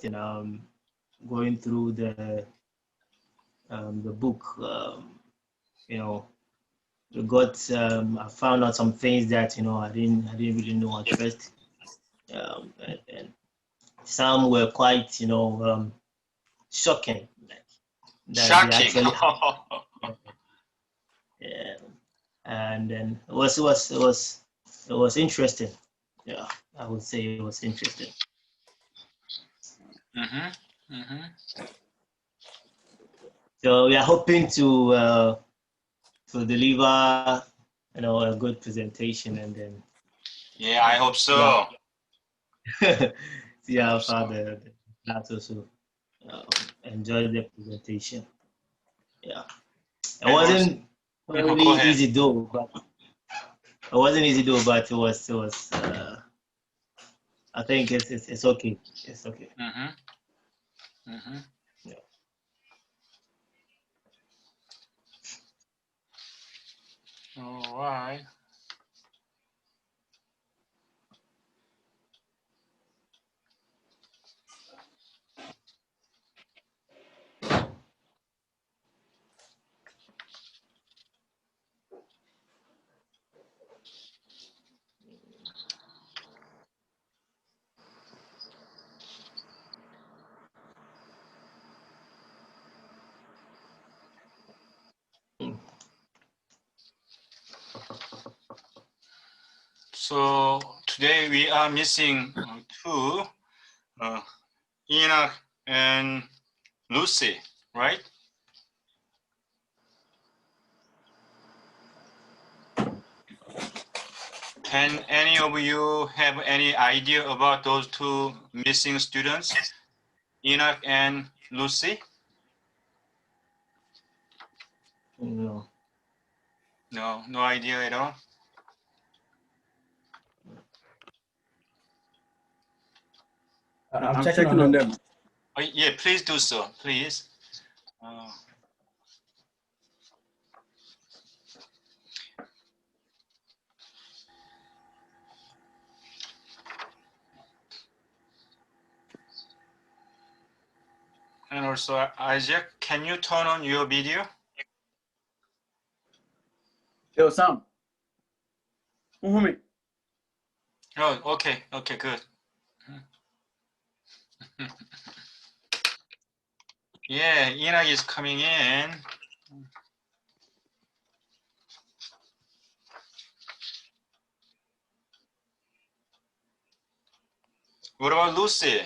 going through the book. You know, I found out some things that I didn't really know at first. And some were quite shocking, like that they Shocking. actually happened. Yeah. And then it was interesting. Yeah, I would say it was interesting. Mm-hmm. Mm-hmm. So we are hoping to deliver a good presentation, and then Yeah, I hope see how so. see I how hope far so. the class also enjoy the presentation. Yeah, it And also, wasn't go very ahead. easy though, but it was. I think it's okay. It's okay. Mm-hmm. Mm-hmm. Yeah. All right. So today we are missing two, uh, Enoch and Lucy, right? Can any of you have any idea about those two missing students, Enoch and Lucy? No. No, no idea at all. I'm checking on them. Oh, yeah, please do so, please. Uh, and also, Isaac, can you turn on your video? Yo, Sam. Uhumi. Oh, okay, okay, good. Yeah, Enoch is coming in. What about Lucy?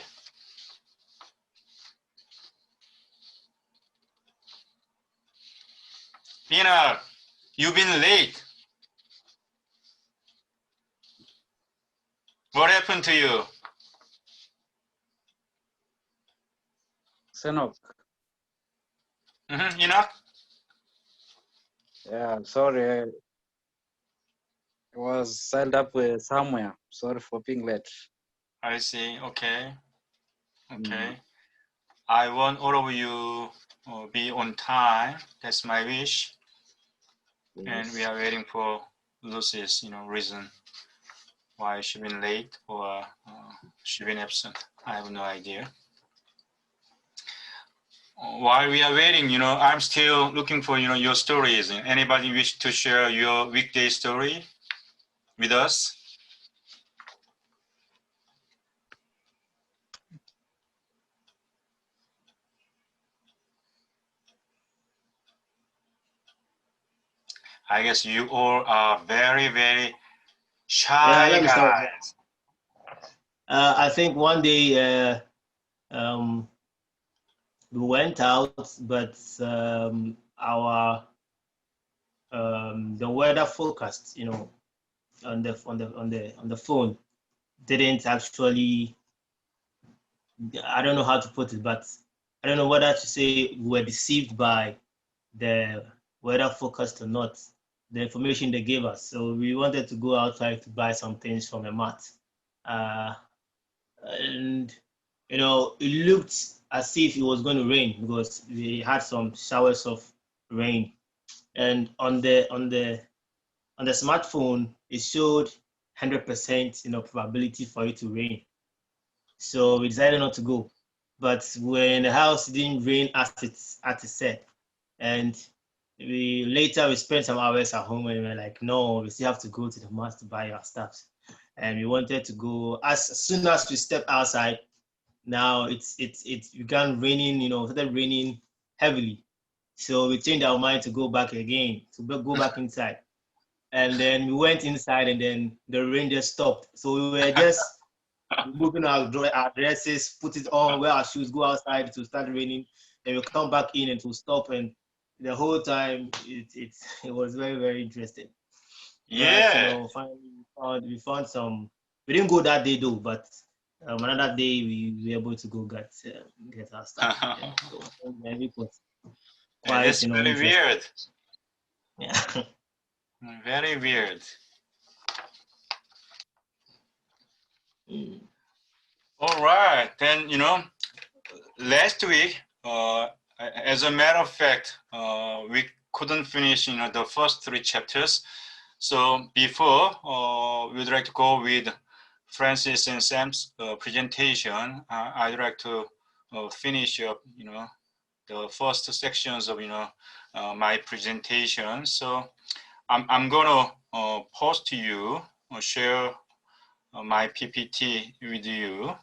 Enoch, you've been late. What happened to you? Senok. Enoch? Yeah, sorry. I was signed up with somewhere. Sorry for being late. I see, okay, okay. I want all of you be on time. That's my wish. And we are waiting for Lucy's, reason why she been late or she been absent. I have no idea. While we are waiting, I'm still looking for, your stories. Anybody wish to share your weekday story with us? I guess you all are very, very Yeah, shy let me start. guys. I think one day we went out, but our the weather forecast, on the phone didn't actually. I don't know how to put it, but I don't know whether to say we were deceived by the weather forecast or not. The information they gave us. So we wanted to go outside to buy some things from a mart. Uh, and it looked as if it was going to rain because we had some showers of rain, and on the smartphone it showed 100% probability for it to rain. So we decided not to go. but we're in the house, it didn't rain as it said. And we spent some hours at home and we were like, no, we still have to go to the mall to buy our stuff. And we wanted to go as soon as we stepped outside. Now it's began raining, started raining heavily. So we changed our mind to go back again, to go back inside. And then we went inside and then the rain just stopped. So we were just moving our dresses, put it on, wear our shoes, go outside to start raining. Then we come back in and to stop. And the whole time it was very, very interesting. Yeah. But, finally we found some, we didn't go that day though, but another day we were able to go get our stuff. Yeah. So it was quite, That's very weird. Yeah. Very weird. All right, then last week, as a matter of fact, we couldn't finish the first 3 chapters. So before we'd like to go with Francis and Sam's presentation, I'd like to finish up the first sections of my presentation. So I'm gonna post to you or share my PPT with you.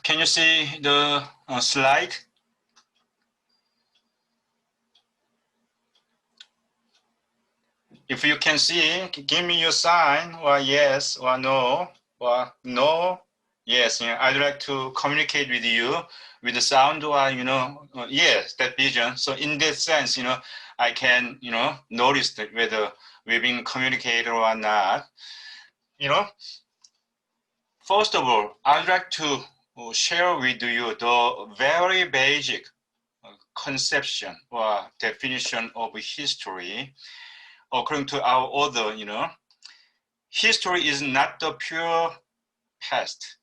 Can you see the slide? If you can see, give me your sign, or yes, or no, or no, yes. I'd like to communicate with you with the sound, or yes, that vision. So in that sense, I can notice that whether we've been communicated or not. First of all, I'd like to share with you the very basic conception or definition of history. According to our author, history is not the pure past.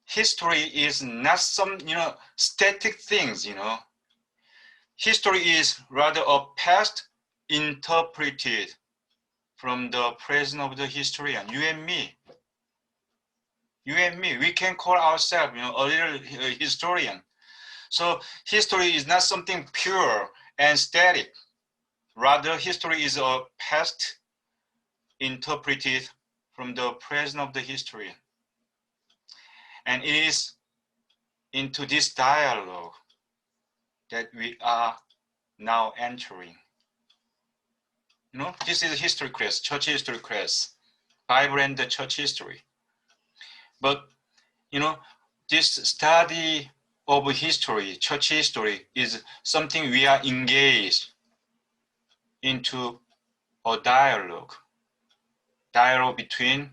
History is not some, static things, History is rather a past interpreted from the present of the historian, you and me. You and me, we can call ourselves, a little historian. So history is not something pure and static. Rather, history is a past interpreted from the present of the historian. And it is into this dialogue that we are now entering. This is a history class, church history class, Bible and the church history. But, this study of history, church history, is something we are engaged into a dialogue between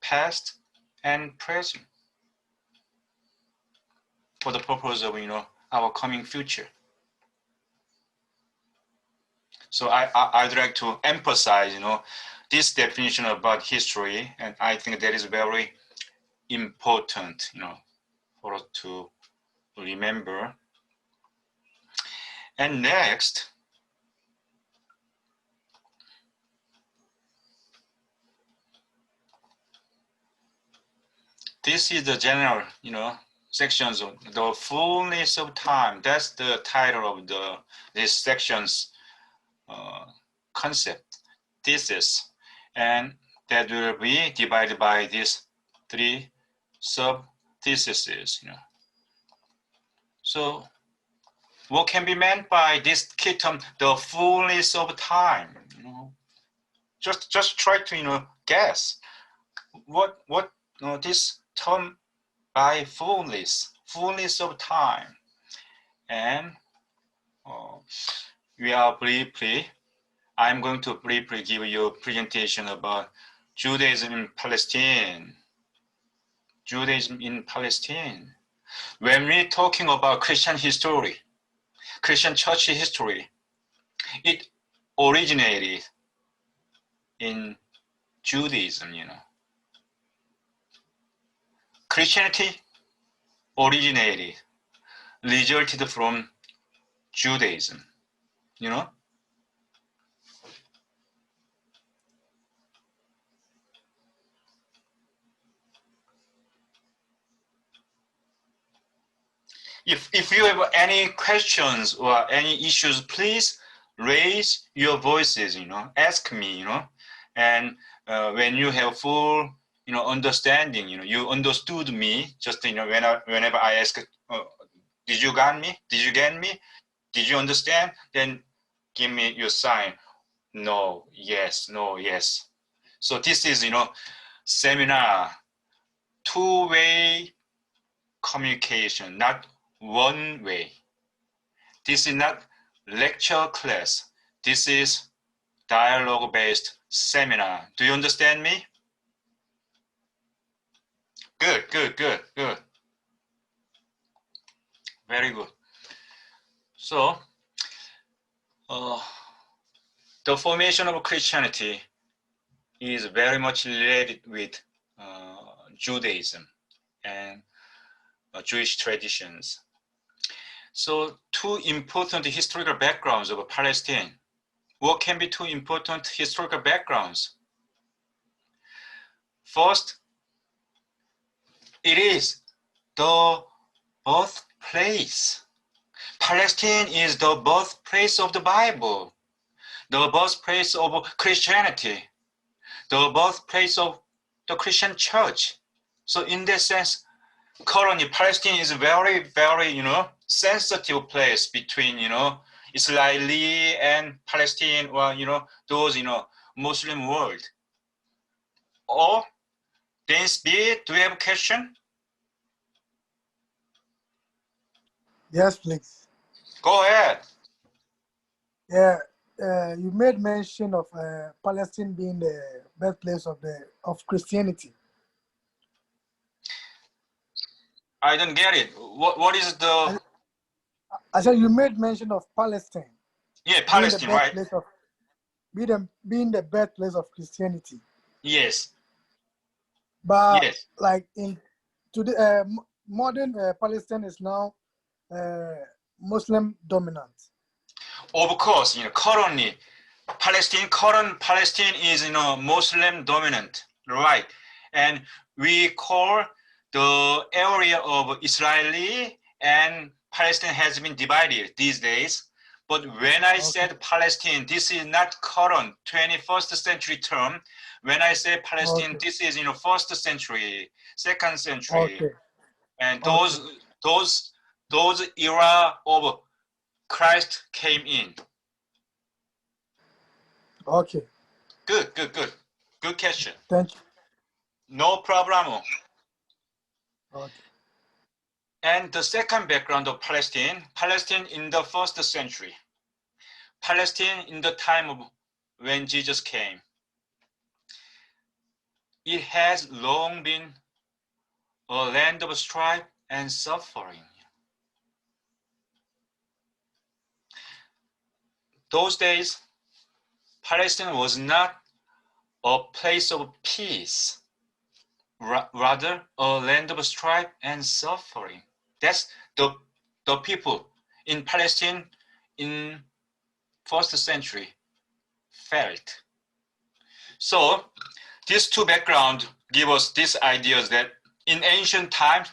past and present for the purpose of, our coming future. So I'd like to emphasize, this definition about history, and I think that is very important, for us to remember. And next, this is the general, sections of the fullness of time. That's the title of this section's concept, thesis, and that will be divided by these 3 sub thesis is, So what can be meant by this key term, the fullness of time? Just try to guess what this term by fullness of time. And I'm going to briefly give you a presentation about Judaism in Palestine. Judaism in Palestine. When we're talking about Christian history, Christian church history, it originated in Judaism, Christianity resulted from Judaism, If you have any questions or any issues, please raise your voices, ask me, and when you have full, understanding, you understood me, just, whenever I ask, did you get me? Did you get me? Did you understand? Then give me your sign. No, yes, no, yes. So this is, seminar, two-way communication, not one way. This is not lecture class. This is dialogue-based seminar. Do you understand me? Good. Very good. So, the formation of Christianity is very much related with Judaism and Jewish traditions. So, two important historical backgrounds of Palestine. What can be two important historical backgrounds? First, it is the birthplace. Palestine is the birthplace of the Bible, the birthplace of Christianity, the birthplace of the Christian church. So in that sense, currently Palestine is a very, very, sensitive place between, Israeli and Palestine, or, those, Muslim world. Or, Dean B, do you have a question? Yes, please. Go ahead. Yeah, you made mention of Palestine being the birthplace of Christianity. I don't get it. What is the? I said you made mention of Palestine. Yeah, Palestine, right? Being the birthplace of Christianity. Yes. But yes. Like in today, modern Palestine is now Muslim dominant. Of course, current Palestine is Muslim dominant, right? And we call the area of Israeli and Palestine has been divided these days. But when I said Palestine, this is not current 21st century term. When I say Palestine, this is first century, second century, and those era of Christ came in. Okay. Good question. Thank you. No problem. Okay. And the second background of Palestine in the first century, Palestine in the time of when Jesus came. It has long been a land of strife and suffering. Those days, Palestine was not a place of peace, rather a land of strife and suffering. That's the people in Palestine in first century felt. So these two backgrounds give us these ideas that in ancient times,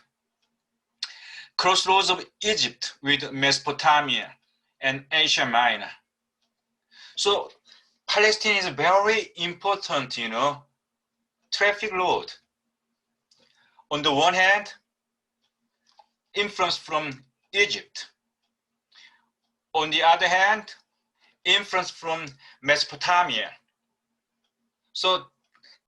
crossroads of Egypt with Mesopotamia and Asia Minor. So Palestine is a very important, traffic road. On the one hand, influence from Egypt. On the other hand, influence from Mesopotamia. So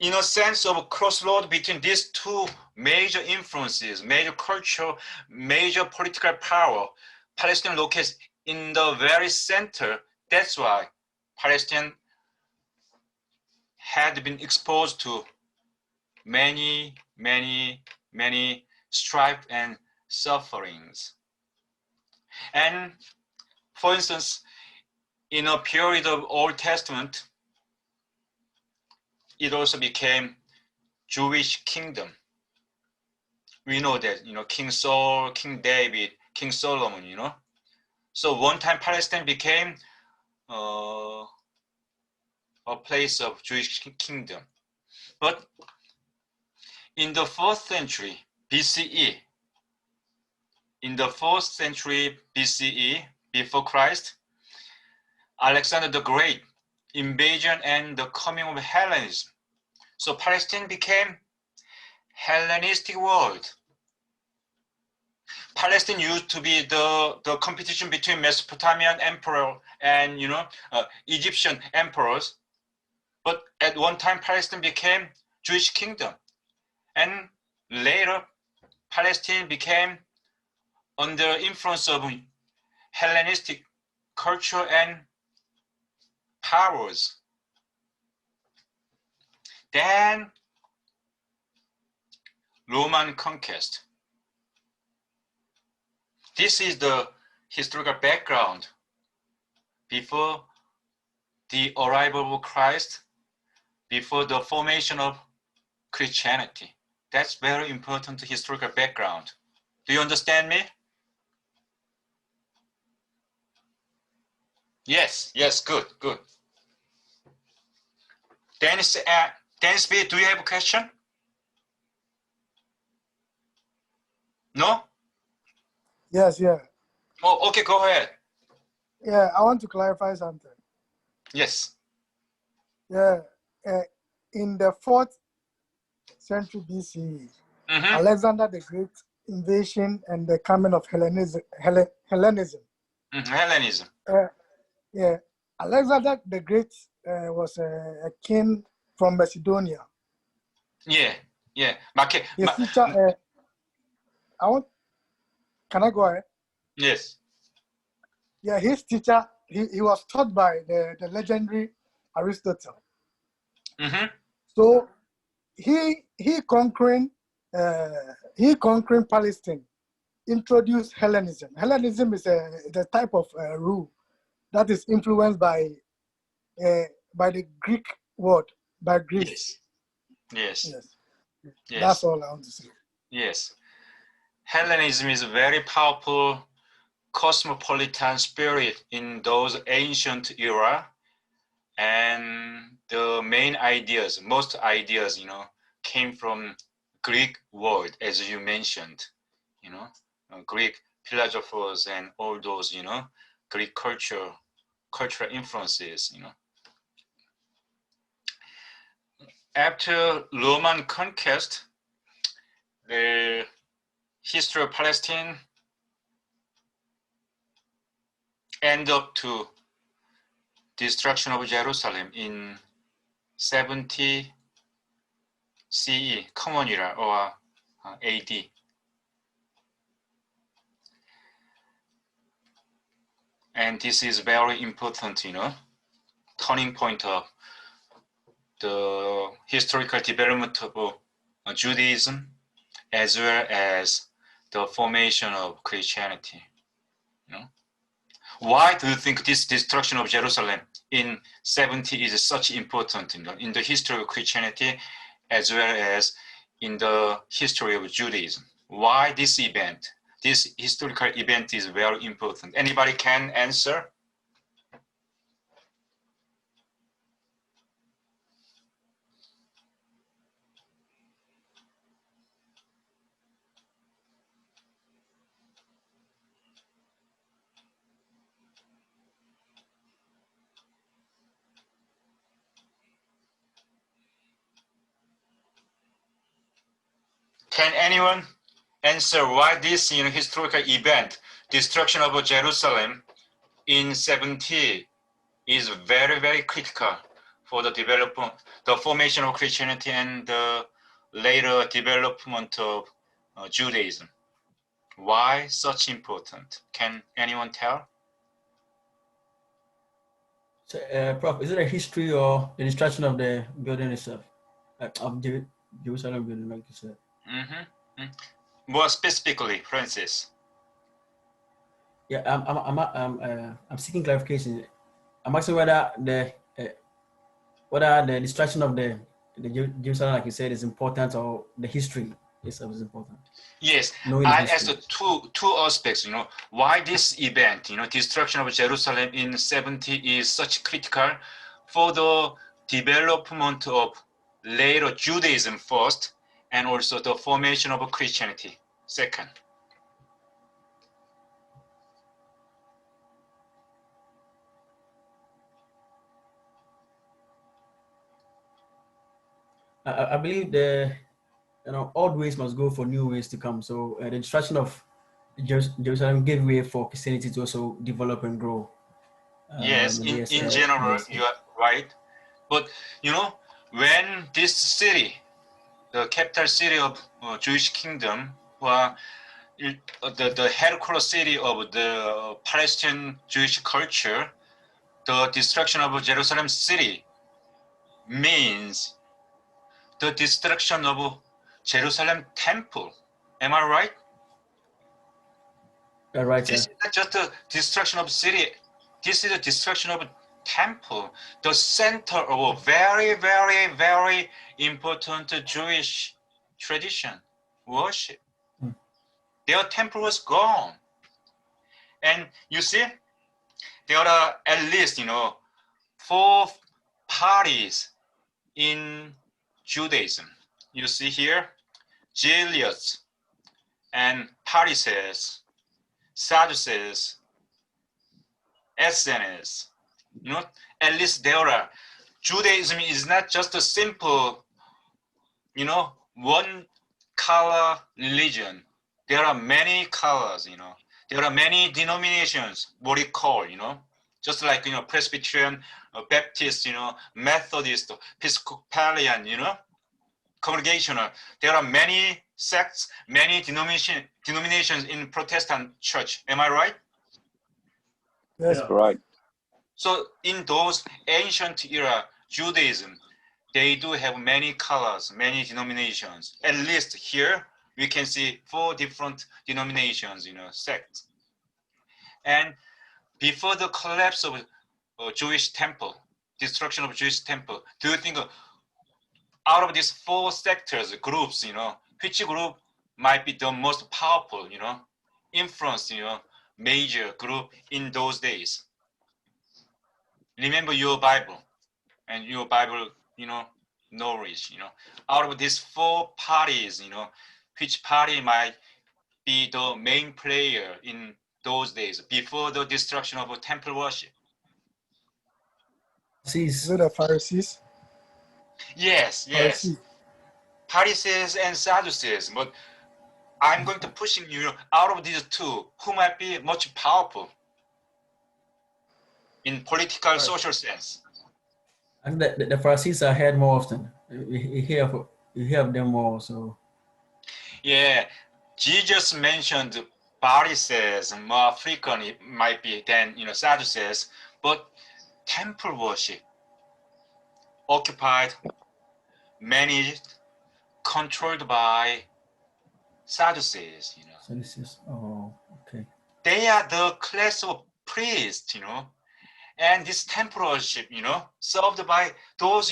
in a sense of crossroad between these two major influences, major culture, major political power, Palestine locates in the very center. That's why Palestine had been exposed to many strife and sufferings. And for instance, in a period of Old Testament, it also became Jewish kingdom. We know that, King Saul, King David, King Solomon, So one time Palestine became a place of Jewish kingdom. But in the 4th century BCE, before Christ, Alexander the Great invasion and the coming of Hellenism. So Palestine became Hellenistic world. Palestine used to be the competition between Mesopotamian emperor and Egyptian emperors. But at one time Palestine became Jewish kingdom. And later Palestine became under influence of Hellenistic culture and powers. Then Roman conquest. This is the historical background before the arrival of Christ, before the formation of Christianity. That's very important historical background. Do you understand me? Yes, good. Dennis B, do you have a question? No? Yes, yeah. Oh, okay, go ahead. Yeah, I want to clarify something. Yes. Yeah, in the 4th century BCE, Mm-hmm. Alexander the Great invasion and the coming of Hellenism. Hellenism. Yeah, Alexander the Great was a king from Macedonia. Yeah. His teacher, can I go ahead? Yes. Yeah, his teacher, he was taught by the legendary Aristotle. Mm-hmm. So he conquering Palestine, introduced Hellenism. Hellenism is a type of rule that is influenced by the Greek word, by Greece. Yes. That's all I want to say. Yes. Hellenism is a very powerful cosmopolitan spirit in those ancient era, and the main ideas, most ideas, came from Greek word, as you mentioned, Greek philosophers and all those, Greek cultural influences, After Roman conquest, the history of Palestine ended up to destruction of Jerusalem in 70 CE, Common Era, or AD. And this is very important, turning point of the historical development of Judaism, as well as the formation of Christianity. Why do you think this destruction of Jerusalem in 70 is such important in the history of Christianity, as well as in the history of Judaism? Why this event, this historical event, is very important? Anybody can answer? Can anyone answer why this historical event, destruction of Jerusalem in 70, is very, very critical for the development, the formation of Christianity and the later development of Judaism. Why such important? Can anyone tell? So, Prof, is it a history or the destruction of the building itself, of Jerusalem building, like you said? More specifically, Francis. Yeah, I'm seeking clarification. I'm asking whether the destruction of the Jerusalem, like you said, is important, or the history itself is important. Yes, I asked two aspects. Why this event, destruction of Jerusalem in 70, is such critical for the development of later Judaism first, and also the formation of Christianity second. I believe old ways must go for new ways to come. So the destruction of Jerusalem gave way for Christianity to also develop and grow. Yes, in general, yes. You are right. But when this city, the capital city of Jewish kingdom, the headquarters city of the Palestinian Jewish culture, the destruction of Jerusalem city means the destruction of Jerusalem temple. Am I right? Right. This is not just the destruction of city. This is the destruction of temple, the center of a very, very, very important Jewish tradition, worship. Their temple was gone. And you see, there are at least, 4 parties in Judaism. You see here, Zealots and Pharisees, Sadducees, Essenes. At least there are. Judaism is not just a simple, one color religion. There are many colors, There are many denominations, what we call, just like, Presbyterian, Baptist, Methodist, Episcopalian, Congregational. There are many sects, many denominations in Protestant church. Am I right? Yes, Yeah. Right. So in those ancient era Judaism, they do have many colors, many denominations. At least here we can see 4 different denominations, sects. And before the collapse of Jewish temple, destruction of Jewish temple, do you think out of these 4 sectors, groups, which group might be the most powerful, influence, major group in those days? Remember your Bible and your Bible, knowledge, out of these 4 parties, which party might be the main player in those days before the destruction of temple worship? Is it the Pharisees? Yes. Pharisees and Sadducees, but I'm going to push you out of these 2, who might be much powerful in political, social sense. And the Pharisees are heard more often. You hear of them more. So. Yeah, Jesus mentioned Pharisees more frequently, might be than Sadducees, but temple worship occupied, managed, controlled by Sadducees. Sadducees. Oh, okay. They are the class of priests, and this temple worship, served by those,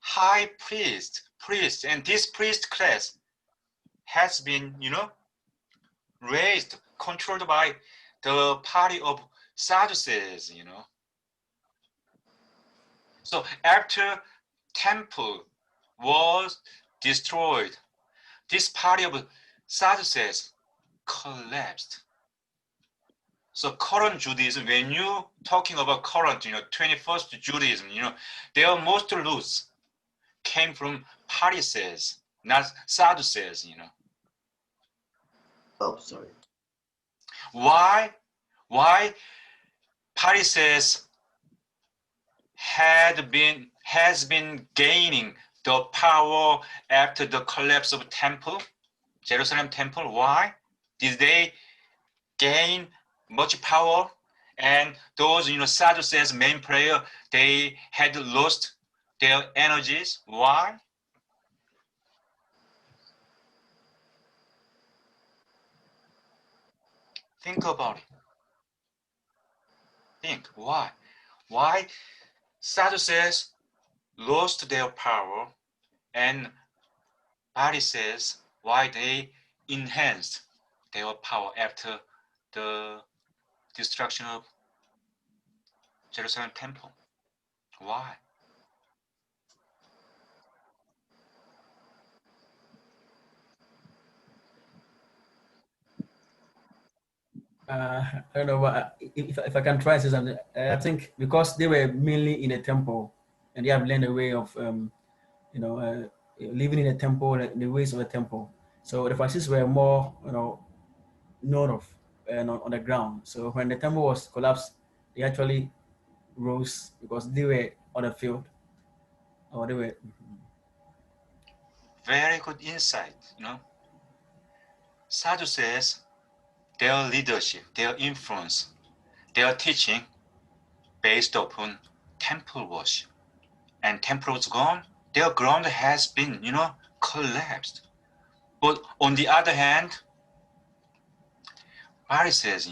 high priests, and this priest class has been, raised, controlled by the party of Sadducees, So after temple was destroyed, this party of Sadducees collapsed. So current Judaism, when you talking about current, 21st Judaism, their most roots came from Pharisees, not Sadducees, Oh, sorry. Why Pharisees has been gaining the power after the collapse of temple, Jerusalem temple? Why did they gain much power? And those Sadducees, main prayer, they had lost their energies. Why? Think about it. Think why? Why Sadducees lost their power and Pharisees why they enhanced their power after the destruction of Jerusalem temple? Why? I don't know if I can try to say something. I think because they were mainly in a temple and they have learned a way of living in a temple, the ways of a temple. So the Pharisees were more known of on the ground. So when the temple was collapsed, they actually rose because they were on the field, or they were. Very good insight. Sadducees, their leadership, their influence, their teaching based upon temple worship. And temple was gone, their ground has been, collapsed. But on the other hand, Pharisees,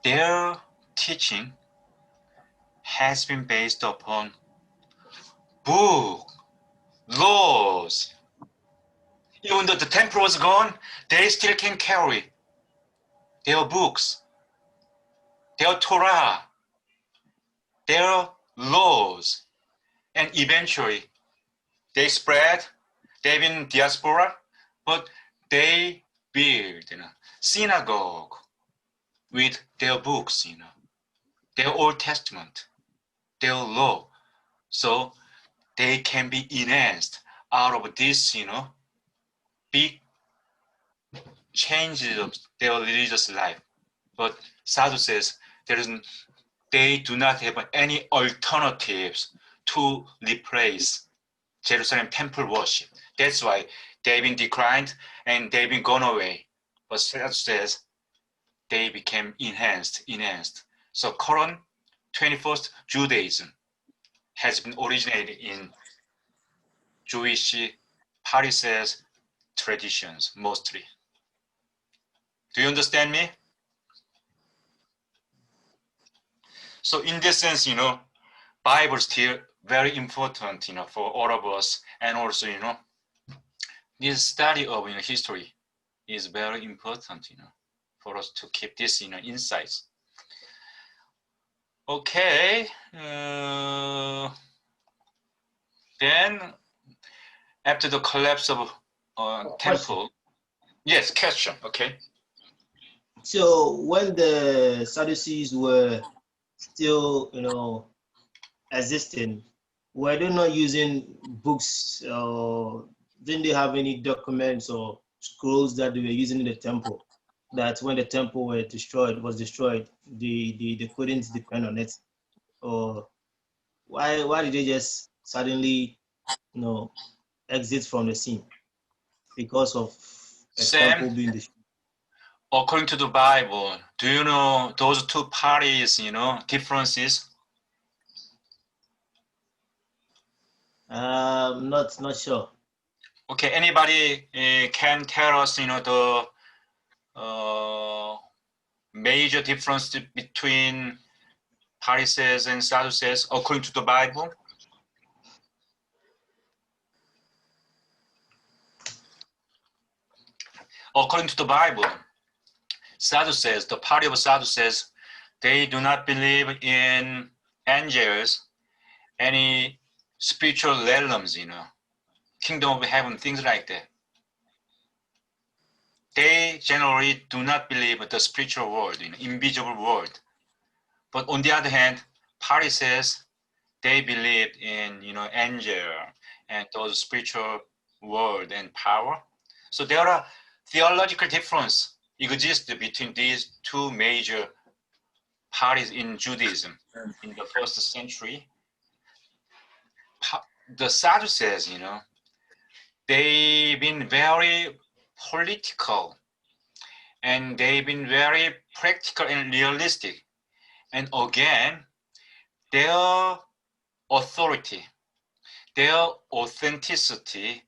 their teaching has been based upon book, laws. Even though the temple was gone, they still can carry their books, their Torah, their laws, and eventually they spread. They've been diaspora, but they build synagogue with their books, their Old Testament, their law, so they can be enhanced out of this, big changes of their religious life. But Sadducees, they do not have any alternatives to replace Jerusalem temple worship. That's why they've been declined and they've been gone away. But Sadducees, they became enhanced. So current 21st Judaism has been originated in Jewish Pharisees traditions mostly. Do you understand me? So in this sense, Bible is still very important, for all of us, and also, this study of history is very important, for us to keep this, insights. Okay. Then after the collapse of temple, yes, question. Okay. So when the Sadducees were still, existing, were they not using books, or didn't they have any documents or scrolls that they were using in the temple? That when the temple was destroyed, they couldn't depend on it. Or why did they just suddenly, exit from the scene because of a temple being destroyed? According to the Bible, do you know those two parties, differences? Not sure. Okay, anybody can tell us, the major difference between Pharisees and Sadducees according to the Bible? According to the Bible, Sadducees, the party of Sadducees, they do not believe in angels, any spiritual realms, kingdom of heaven, things like that. They generally do not believe in the spiritual world, invisible world. But on the other hand, Pharisees, they believed in, angel and those spiritual world and power. So there are theological difference exists between these two major parties in Judaism in the first century. The Sadducees, you know, they've been very political and they've been very practical and realistic. And again, their authority, their authenticity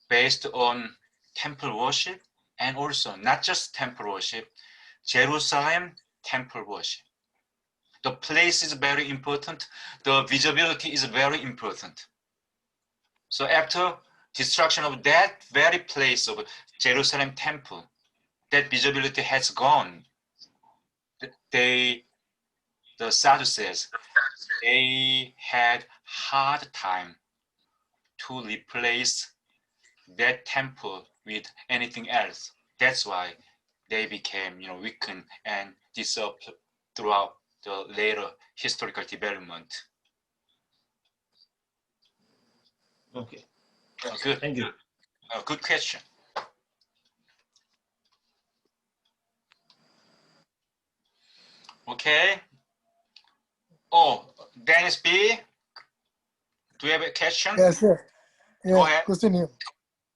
based on temple worship, and also not just temple worship, Jerusalem temple worship. The place is very important. The visibility is very important. So after destruction of that very place of Jerusalem temple, that visibility has gone. The Sadducees, they had hard time to replace that temple with anything else. That's why they became, you know, weakened and dissolved throughout the later historical development. Okay. Good. Thank you. Good question. Okay. Oh, Dennis B, do you have a question? Yes, sir. Go Yeah, ahead. continue.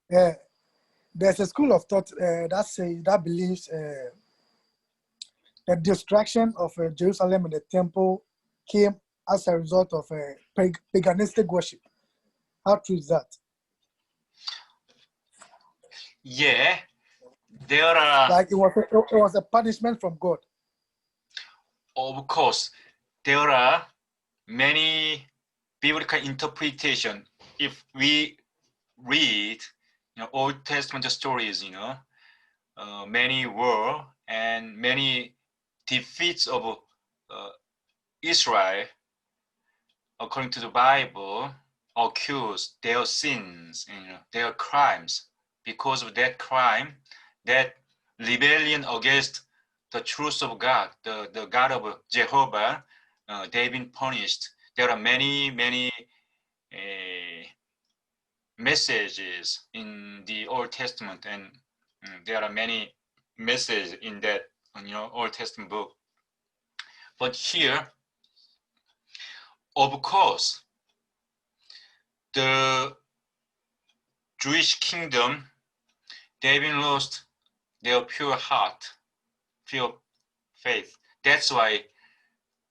Yeah, there's a school of thought that believes the destruction of Jerusalem and the temple came as a result of paganistic worship. How true is that? Yeah, there are, Like it was a punishment from God. of course, there are many biblical interpretation. If we read, you know, Old Testament stories, you know, many war and many defeats of Israel, according to the Bible, accuse their sins and, you know, their crimes. Because of that crime, that rebellion against the truth of God, the God of Jehovah, they've been punished. There are many messages in the Old Testament, and there are many messages in that, you know, Old Testament book. But here, of course, the Jewish kingdom, they've been lost their pure heart, pure faith. That's why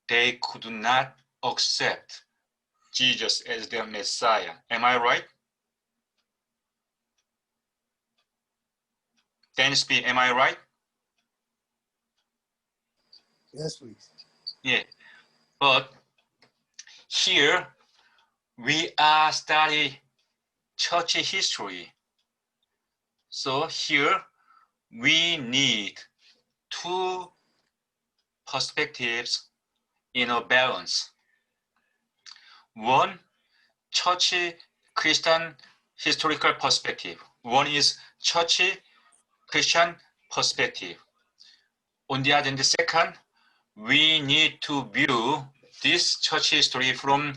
they could not accept Jesus as their Messiah. Am I right? Dennis B, am I right? Yes, please. Yeah, but here we are studying church history. So here we need two perspectives in a balance. One, church Christian historical perspective. One is church Christian perspective. On the other hand, the second, we need to view this church history from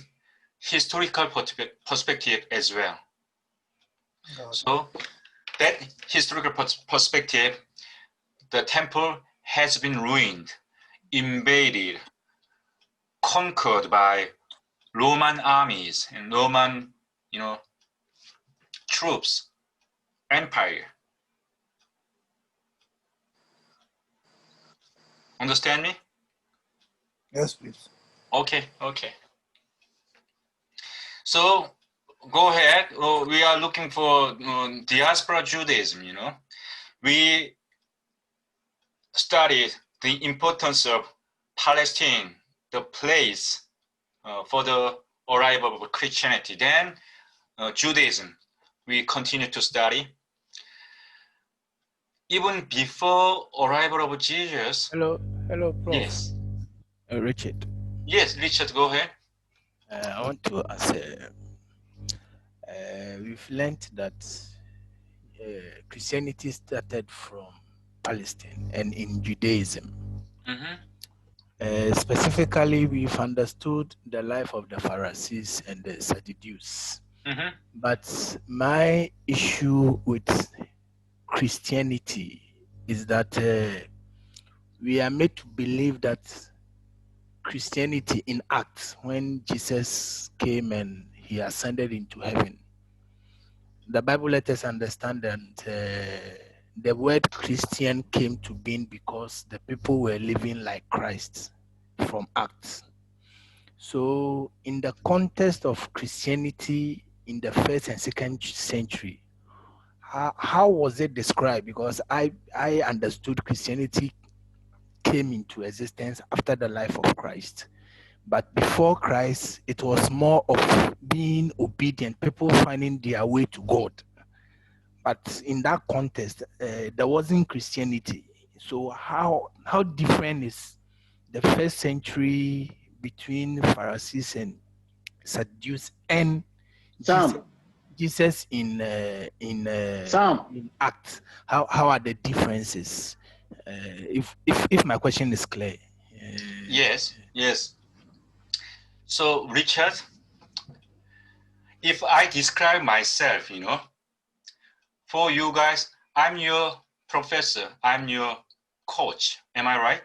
historical perspective as well. So that historical perspective, the temple has been ruined, invaded, conquered by Roman armies and Roman, you know, troops, empire. Understand me? Yes, please. Okay. So go ahead. We are looking for diaspora Judaism, you know. We studied the importance of Palestine, the place for the arrival of Christianity. Then Judaism, we continue to study. Even before arrival of Jesus. Hello, Prof. Yes. Richard. Yes, Richard, go ahead. I want to answer. We've learned that Christianity started from Palestine and in Judaism. Specifically, we've understood the life of the Pharisees and the Sadducees. But my issue with Christianity is that we are made to believe that Christianity in Acts, when Jesus came and he ascended into heaven, the Bible let us understand that the word Christian came to being because the people were living like Christ from Acts. So in the context of Christianity in the 1st and 2nd century, how was it described? Because I understood Christianity came into existence after the life of Christ. But before Christ, it was more of being obedient, people finding their way to God. But in that context, there wasn't Christianity. So how different is the 1st century between Pharisees and Sadducees and Jesus in Acts? How are the differences? If my question is clear. Yes. So Richard, if I describe myself, for you guys, I'm your professor, I'm your coach. Am I right?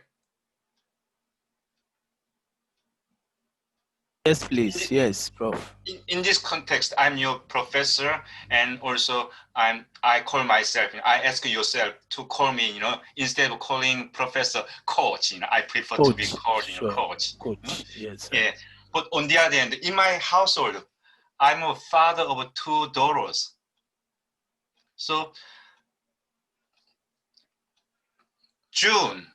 Yes, please. Yes, Prof. In this context, I'm your professor, and also I call myself. I ask yourself to call me. Instead of calling professor, coach. I prefer to be called coach. Coach. Yes. Sir. Yeah. But on the other hand, in my household, I'm a father of 2 daughters. So June,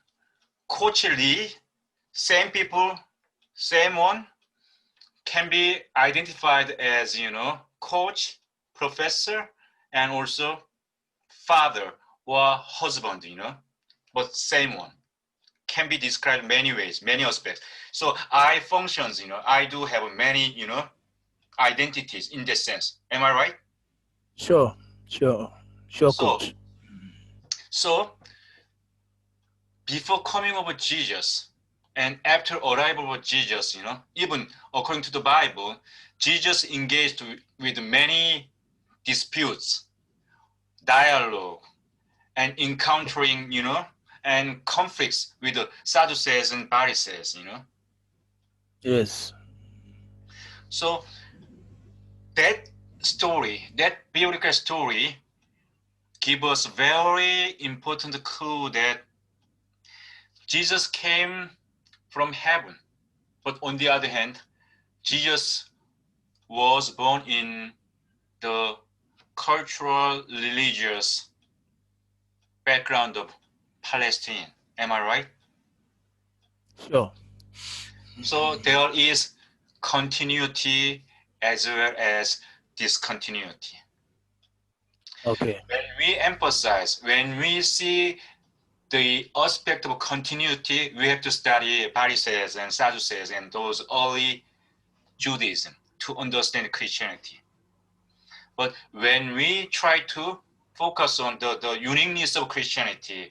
Coach Lee, same people, same one, can be identified as, coach, professor, and also father or husband, but same one. Can be described many ways, many aspects. So I functions, I do have many, identities in this sense. Am I right? Sure, Coach. So before coming over Jesus and after arrival of Jesus, even according to the Bible, Jesus engaged with many disputes, dialogue, and encountering, and conflicts with the Sadducees and Pharisees, Yes. So that story, that biblical story, gives us very important clue that Jesus came from heaven, but on the other hand, Jesus was born in the cultural, religious background of Palestine. Am I right? Sure. So there is continuity as well as discontinuity. Okay. When we see the aspect of continuity, we have to study Pharisees and Sadducees and those early Judaism to understand Christianity. But when we try to focus on the uniqueness of Christianity,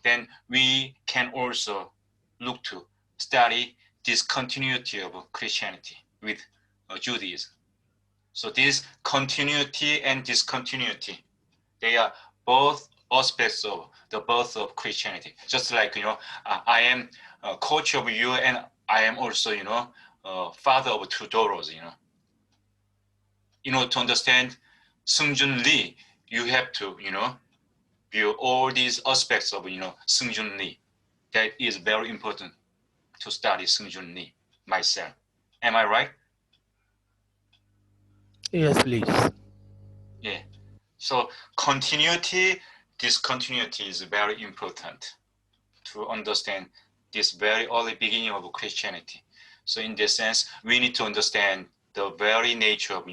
then we can also look to study this continuity of Christianity with Judaism. So this continuity and discontinuity, they are both aspects of the birth of Christianity. Just like, I am a coach of you and I am also, father of 2 daughters, In order to understand Seung-Jun Lee, you have to, view all these aspects of, Seung-Jun Lee. That is very important to study Seung-Jun Lee, myself. Am I right? Yes, please. Yeah. So continuity, discontinuity is very important to understand this very early beginning of Christianity. So in this sense, we need to understand the very nature of,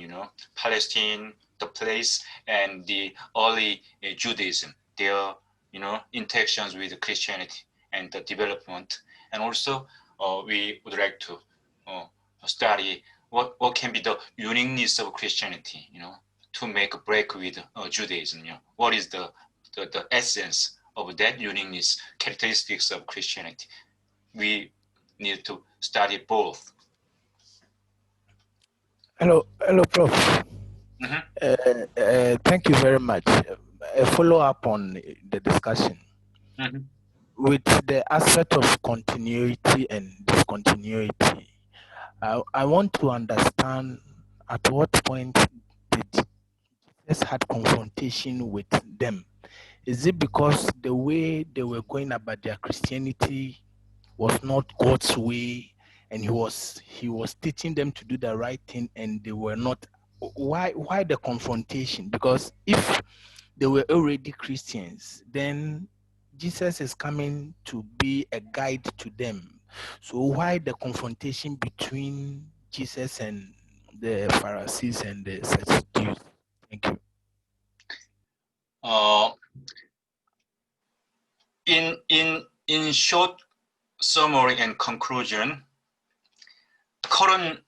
Palestine, the place, and the early Judaism, their, interactions with Christianity and the development. And also, we would like to study what can be the uniqueness of Christianity, to make a break with Judaism. What is the essence of that uniqueness, characteristics of Christianity? We need to study both. Hello, Prof. Mm-hmm. Thank you very much. a follow-up on the discussion. Mhm. With the aspect of continuity and discontinuity, I want to understand at what point did Jesus had confrontation with them. Is it because the way they were going about their Christianity was not God's way, and he was teaching them to do the right thing, and they were not? Why the confrontation? Because if they were already Christians, then Jesus is coming to be a guide to them. So why the confrontation between Jesus and the Pharisees and the Sadducees? Thank you. In short summary and conclusion, current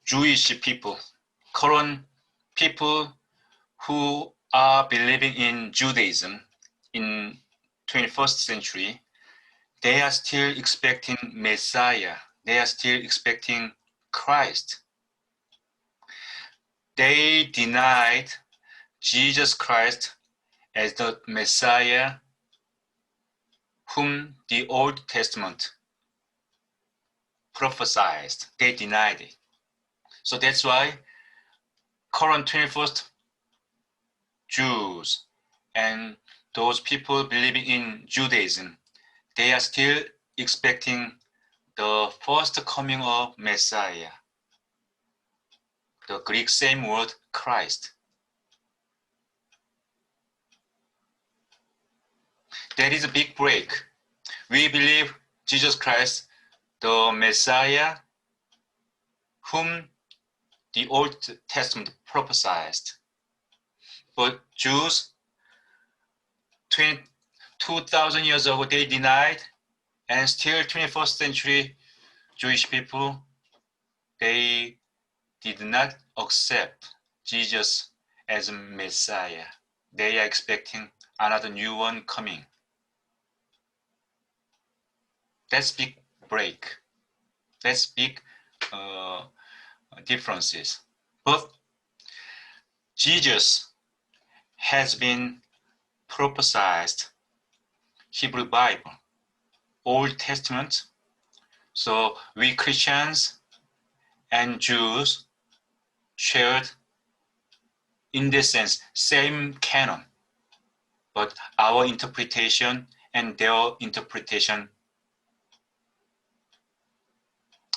Jewish people, current people who are believing in Judaism in 21st century, they are still expecting Messiah. They are still expecting Christ. They denied Jesus Christ as the Messiah whom the Old Testament prophesied. They denied it. So that's why current 21st Jews and those people believing in Judaism, they are still expecting the first coming of Messiah. The Greek same word, Christ. That is a big break. We believe Jesus Christ, the Messiah, whom the Old Testament prophesied. But Jews, 2,000 years ago, they denied, and still 21st century Jewish people, they did not accept Jesus as Messiah. They are expecting another new one coming. That's big break. That's big differences. But Jesus has been prophesied, Hebrew Bible, Old Testament. So we Christians and Jews shared, in this sense, same canon. But our interpretation and their interpretation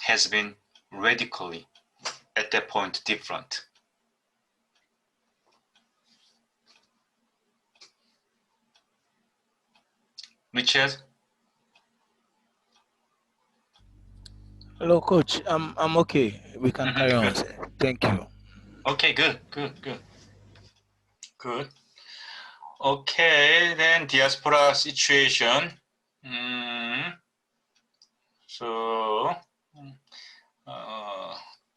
has been radically, at that point, different. Richard? Hello, Coach. I'm okay. We can carry on, Good. sir. Thank you. Okay, good. Okay, then diaspora situation. So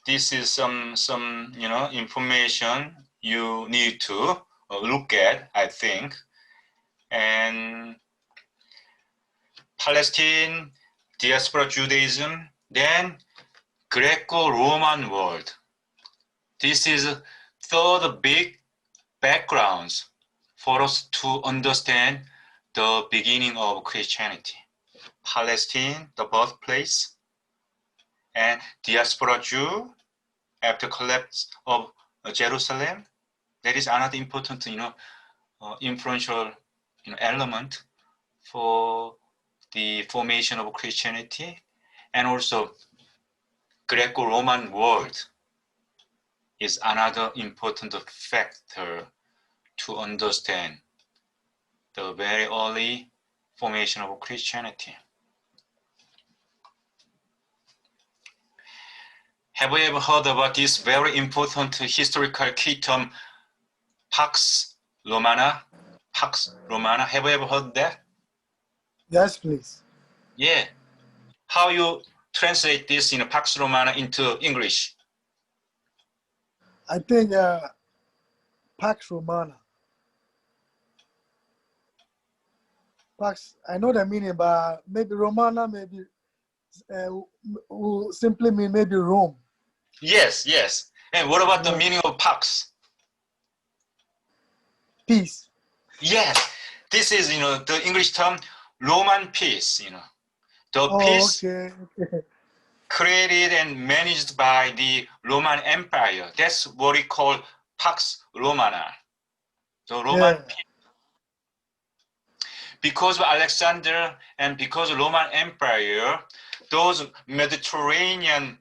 this is some information you need to look at, I think. And Palestine, diaspora Judaism, then Greco-Roman world. This is third big backgrounds for us to understand the beginning of Christianity. Palestine, the birthplace, and diaspora Jew after collapse of Jerusalem. That is another important, influential, element for the formation of Christianity, and also Greco-Roman world is another important factor to understand the very early formation of Christianity. Have you ever heard about this very important historical key term, Pax Romana? Pax Romana, have you ever heard that? Yes, please. Yeah. How you translate this in Pax Romana into English? I think Pax Romana. Pax, I know the meaning, but maybe Romana, maybe will simply mean maybe Rome. Yes. And what about the meaning of Pax? Peace. Yes, this is, the English term Roman peace, The Oh, peace okay. created and managed by the Roman Empire. That's what we call Pax Romana, the Roman Yeah. peace. Because of Alexander and because of Roman Empire, those Mediterranean,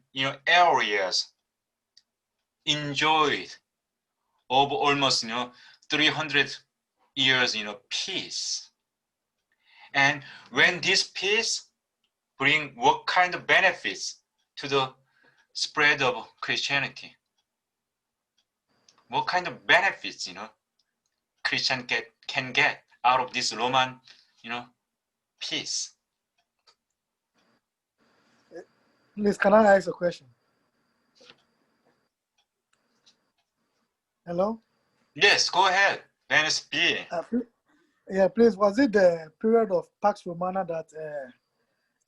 areas enjoyed over almost, 300 years, peace. And when this peace bring what kind of benefits to the spread of Christianity? What kind of benefits, Christian can get out of this Roman, peace? Please, can I ask a question? Hello? Yes, go ahead. Venice B. Yeah, please, was it the period of Pax Romana that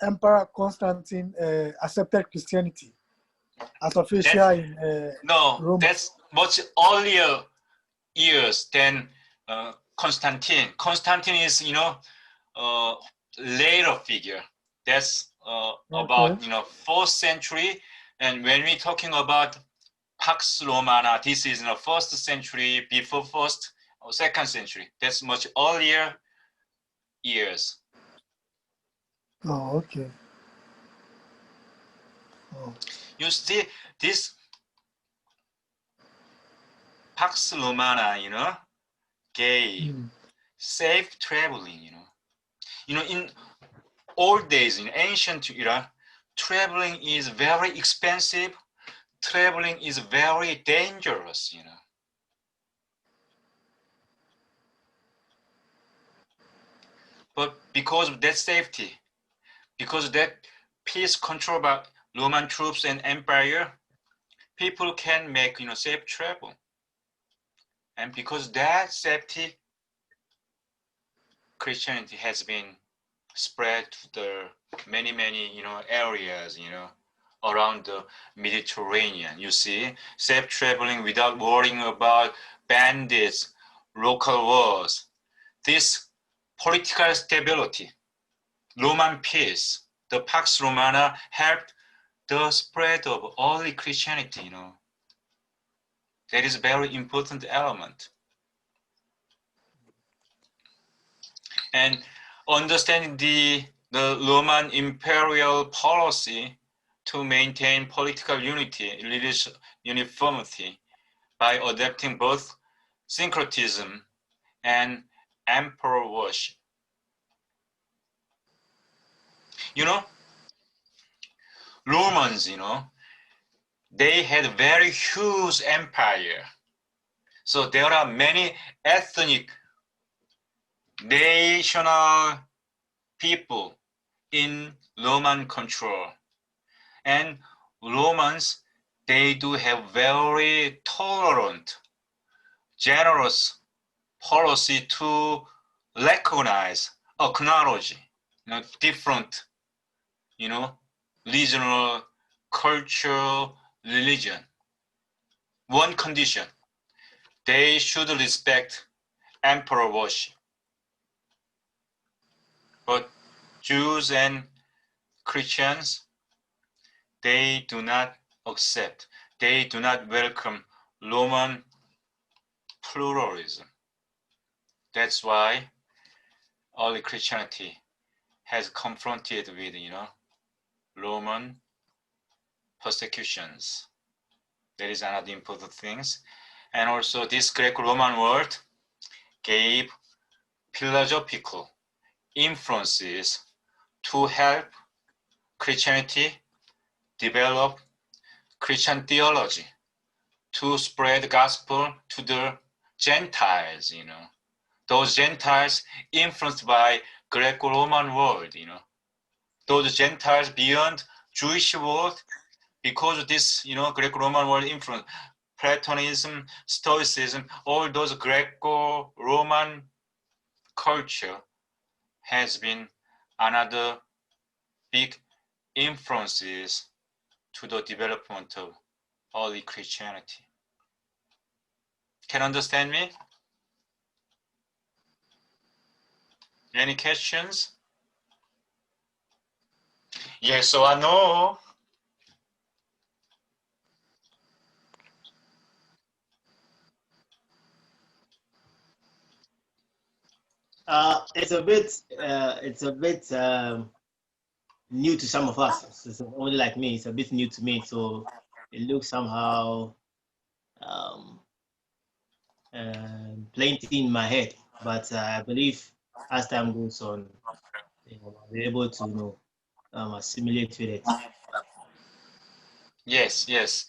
Emperor Constantine accepted Christianity as official in No, Rome? that's much earlier years than Constantine. Constantine is, later figure. That's about, 4th century. And when we're talking about Pax Romana, this is in the 1st century, before 1st or 2nd century. That's much earlier years. Oh, okay. Oh. You see, this Pax Romana, gave safe traveling, in old days, in ancient era, traveling is very expensive. Traveling is very dangerous, But because of that safety, because of that peace controlled by Roman troops and empire, people can make, safe travel. And because of that safety, Christianity has been spread to the many, areas, around the Mediterranean. You see, safe traveling without worrying about bandits, local wars. This political stability, Roman peace, the Pax Romana helped the spread of early Christianity, That is a very important element. And understanding the Roman imperial policy to maintain political unity, religious uniformity by adapting both syncretism and emperor worship. Romans, they had a very huge empire. So there are many ethnic, national people in Roman control. And Romans, they do have very tolerant, generous policy to recognize, acknowledge, different, regional, cultural, religion. One condition, they should respect emperor worship. But Jews and Christians, they do not accept, they do not welcome Roman pluralism. That's why early Christianity has confronted with, Roman persecutions. That is another important thing. And also this Greco-Roman world gave philosophical influences to help Christianity develop Christian theology, to spread the gospel to the Gentiles, Those Gentiles influenced by Greco-Roman world, Those Gentiles beyond Jewish world, because of this, Greco-Roman world influence, Platonism, Stoicism, all those Greco-Roman culture has been another big influences to the development of early Christianity. Can you understand me? Any questions? Yes or no? It's a bit new to some of us. So only like me, it's a bit new to me. So it looks somehow um, plenty in my head. But I believe as time goes on, I'll be able to assimilate with it. Yes, yes.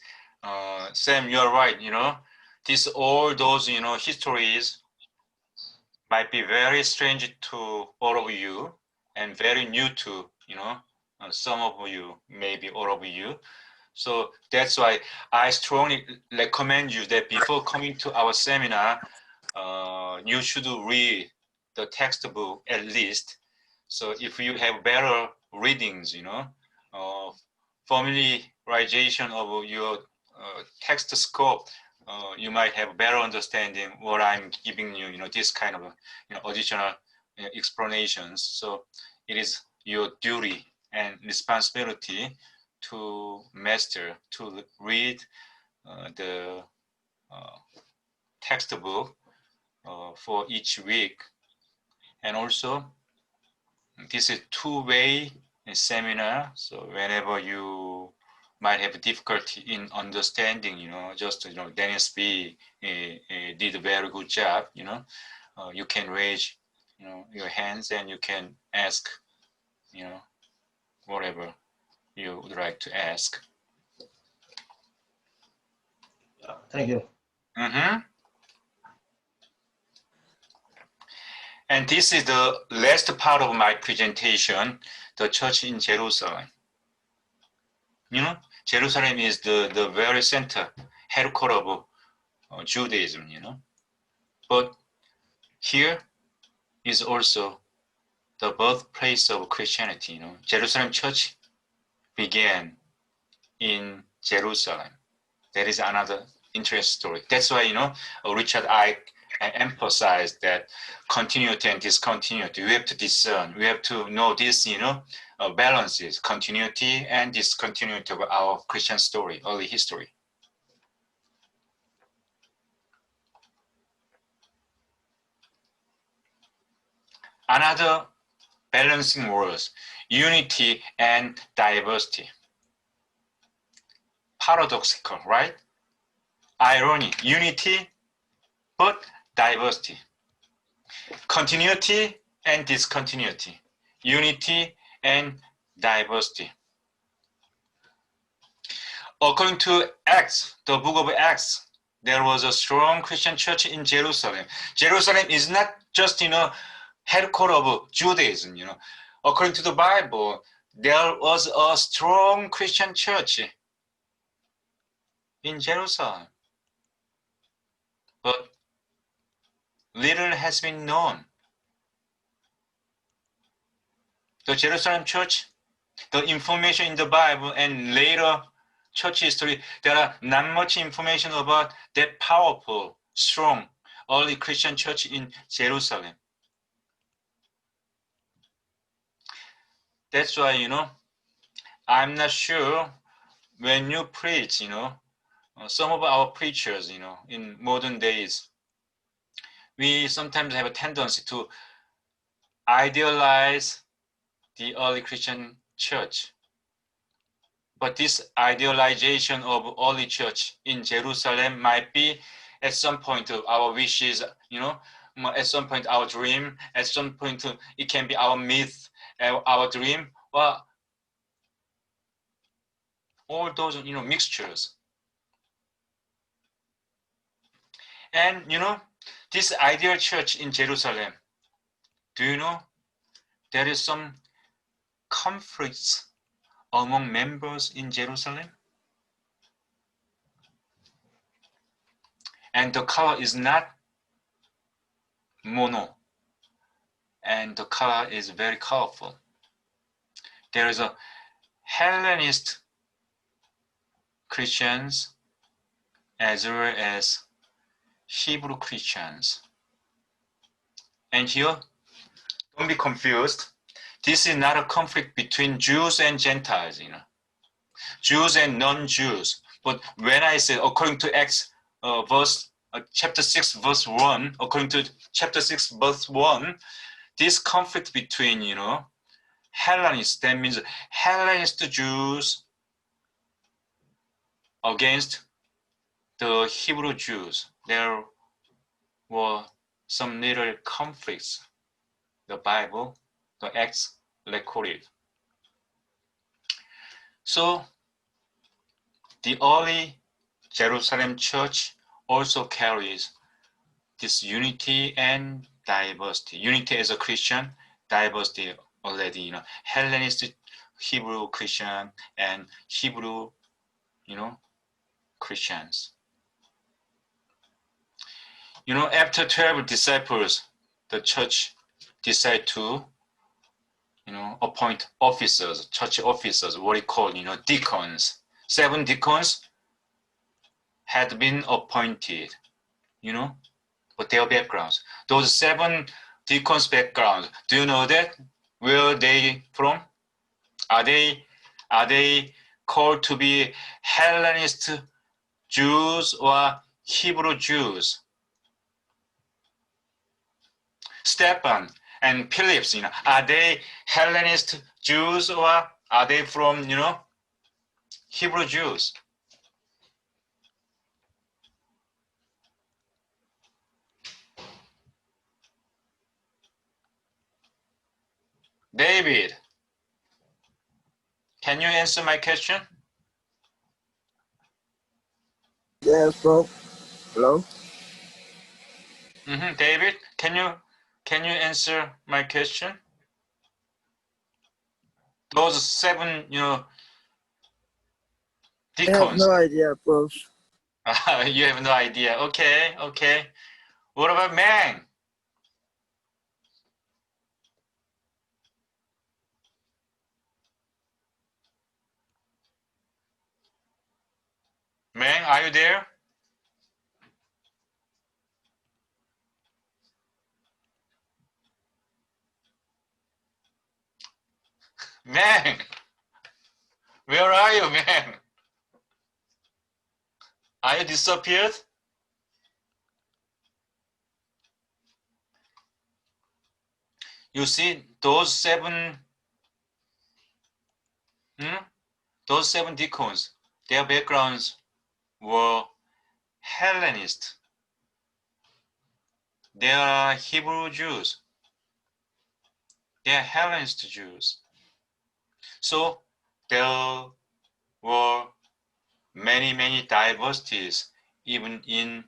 Sam, you're right. All those histories might be very strange to all of you and very new to some of you, maybe all of you. So that's why I strongly recommend you that before coming to our seminar, you should read the textbook at least. So if you have better readings, familiarization of your text scope, you might have better understanding what I'm giving you, this kind of additional explanations. So it is your duty and responsibility to master, to read the textbook for each week. And also, this is two-way seminar. So whenever you might have difficulty in understanding, just Dennis B did a very good job. You can raise, your hands and you can ask, whatever you would like to ask. Thank you. And this is the last part of my presentation, the church in Jerusalem. Jerusalem is the very center, headquarters of Judaism, But here is also the birthplace of Christianity, Jerusalem church began in Jerusalem. That is another interesting story. That's why, Richard Ike emphasized that continuity and discontinuity. We have to discern. We have to know this, balances, continuity and discontinuity of our Christian story, early history. Another balancing words, unity and diversity. Paradoxical, right? Irony, unity, but diversity. Continuity and discontinuity. Unity and diversity. According to Acts, the book of Acts, there was a strong Christian church in Jerusalem. Jerusalem is not just, headquarters of Judaism, According to the Bible, there was a strong Christian church in Jerusalem. But little has been known. The Jerusalem church, the information in the Bible and later church history, there are not much information about that powerful, strong, early Christian church in Jerusalem. That's why, I'm not sure when you preach, some of our preachers, in modern days, we sometimes have a tendency to idealize the early Christian church. But this idealization of early church in Jerusalem might be at some point our wishes, at some point our dream, at some point it can be our myth, our dream, well, all those, mixtures. And, this ideal church in Jerusalem, do you know, there is some conflicts among members in Jerusalem? And the color is not mono, and the color is very colorful. There is a Hellenist Christians as well as Hebrew Christians. And here, Don't be confused. This is not a conflict between Jews and Gentiles, Jews and non-Jews. But when I say according to Acts chapter 6 verse 1, according to chapter 6 verse 1, this conflict between Hellenists, that means Hellenist Jews against the Hebrew Jews, there were some little conflicts. The Bible, the Acts recorded. So the early Jerusalem church also carries this unity and diversity. Unity as a Christian, diversity already, Hellenist Hebrew Christian and Hebrew, Christians. After 12 disciples, the church decided to, appoint officers, church officers, what we call, deacons. 7 deacons had been appointed, but their backgrounds. Those 7 deacons' backgrounds, do you know that? Where are they from? Are they called to be Hellenist Jews or Hebrew Jews? Stephen and Philip, are they Hellenist Jews or are they from, Hebrew Jews? David, can you answer my question? Yes, bro. Hello? David, can you answer my question? Those 7, I have deacons. no idea, bro. You have no idea. Okay. What about man? Man, are you there? Man, where are you, man? Are you disappeared? You see, those 7 deacons, their backgrounds were Hellenist. They are Hebrew Jews. They are Hellenist Jews. So there were many diversities even in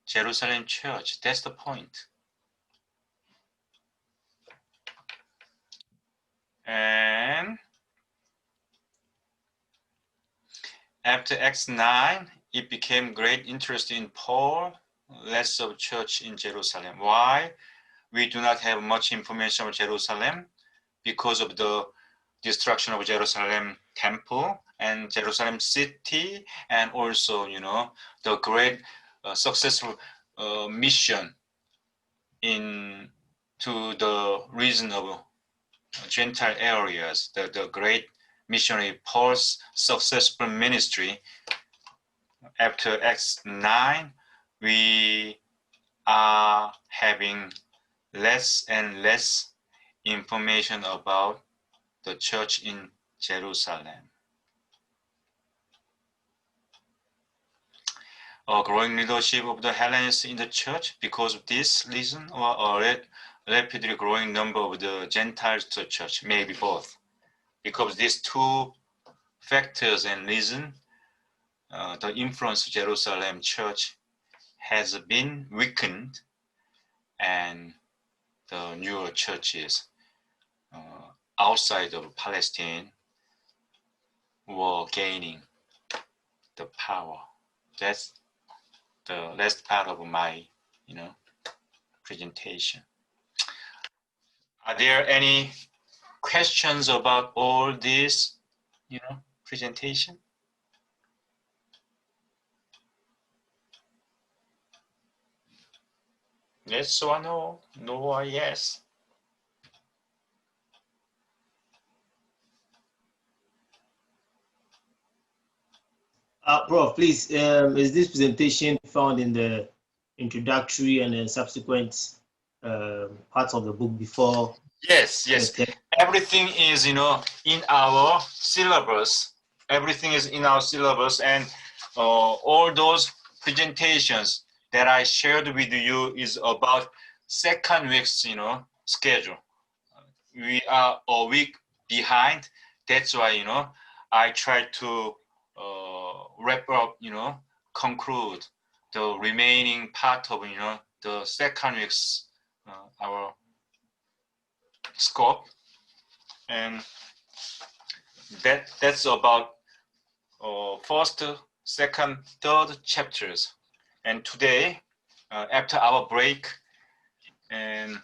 Jerusalem church. That's the point. And after Acts 9, it became great interest in Paul, less of church in Jerusalem. Why? We do not have much information of Jerusalem because of the destruction of Jerusalem temple and Jerusalem city, and also, the great successful mission to the region of Gentile areas, the great missionary Paul's successful ministry. After Acts 9, we are having less and less information about the church in Jerusalem. A growing leadership of the Hellenists in the church because of this reason, or a rapidly growing number of the Gentiles to the church, maybe both. Because these 2 factors and reason, the influence of Jerusalem church has been weakened, and the newer churches outside of Palestine were gaining the power. That's the last part of my, presentation. Are there any questions about all this, presentation? Yes or no? No or yes? Prof, please, is this presentation found in the introductory and then subsequent parts of the book before? Yes, yes. Everything is, in our syllabus. Everything is in our syllabus, and all those presentations that I shared with you is about second week's, schedule. We are a week behind. That's why, I try to wrap up, conclude the remaining part of, the second week's our scope, and that's about first, second, third chapters. And today, after our break, and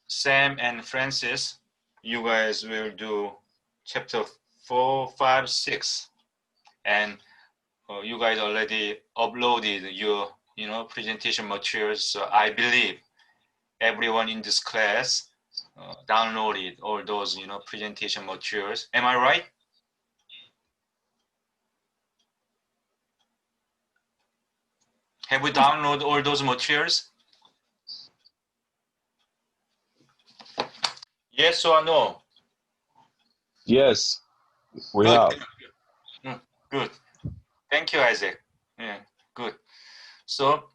Sam and Francis, you guys will do chapter 4, 5, 6, and you guys already uploaded your presentation materials. So I believe everyone in this class downloaded all those presentation materials. Am I right? Have we downloaded all those materials? Yes or no? Yes, we have. Good. Thank you, Isaac. Yeah, good. So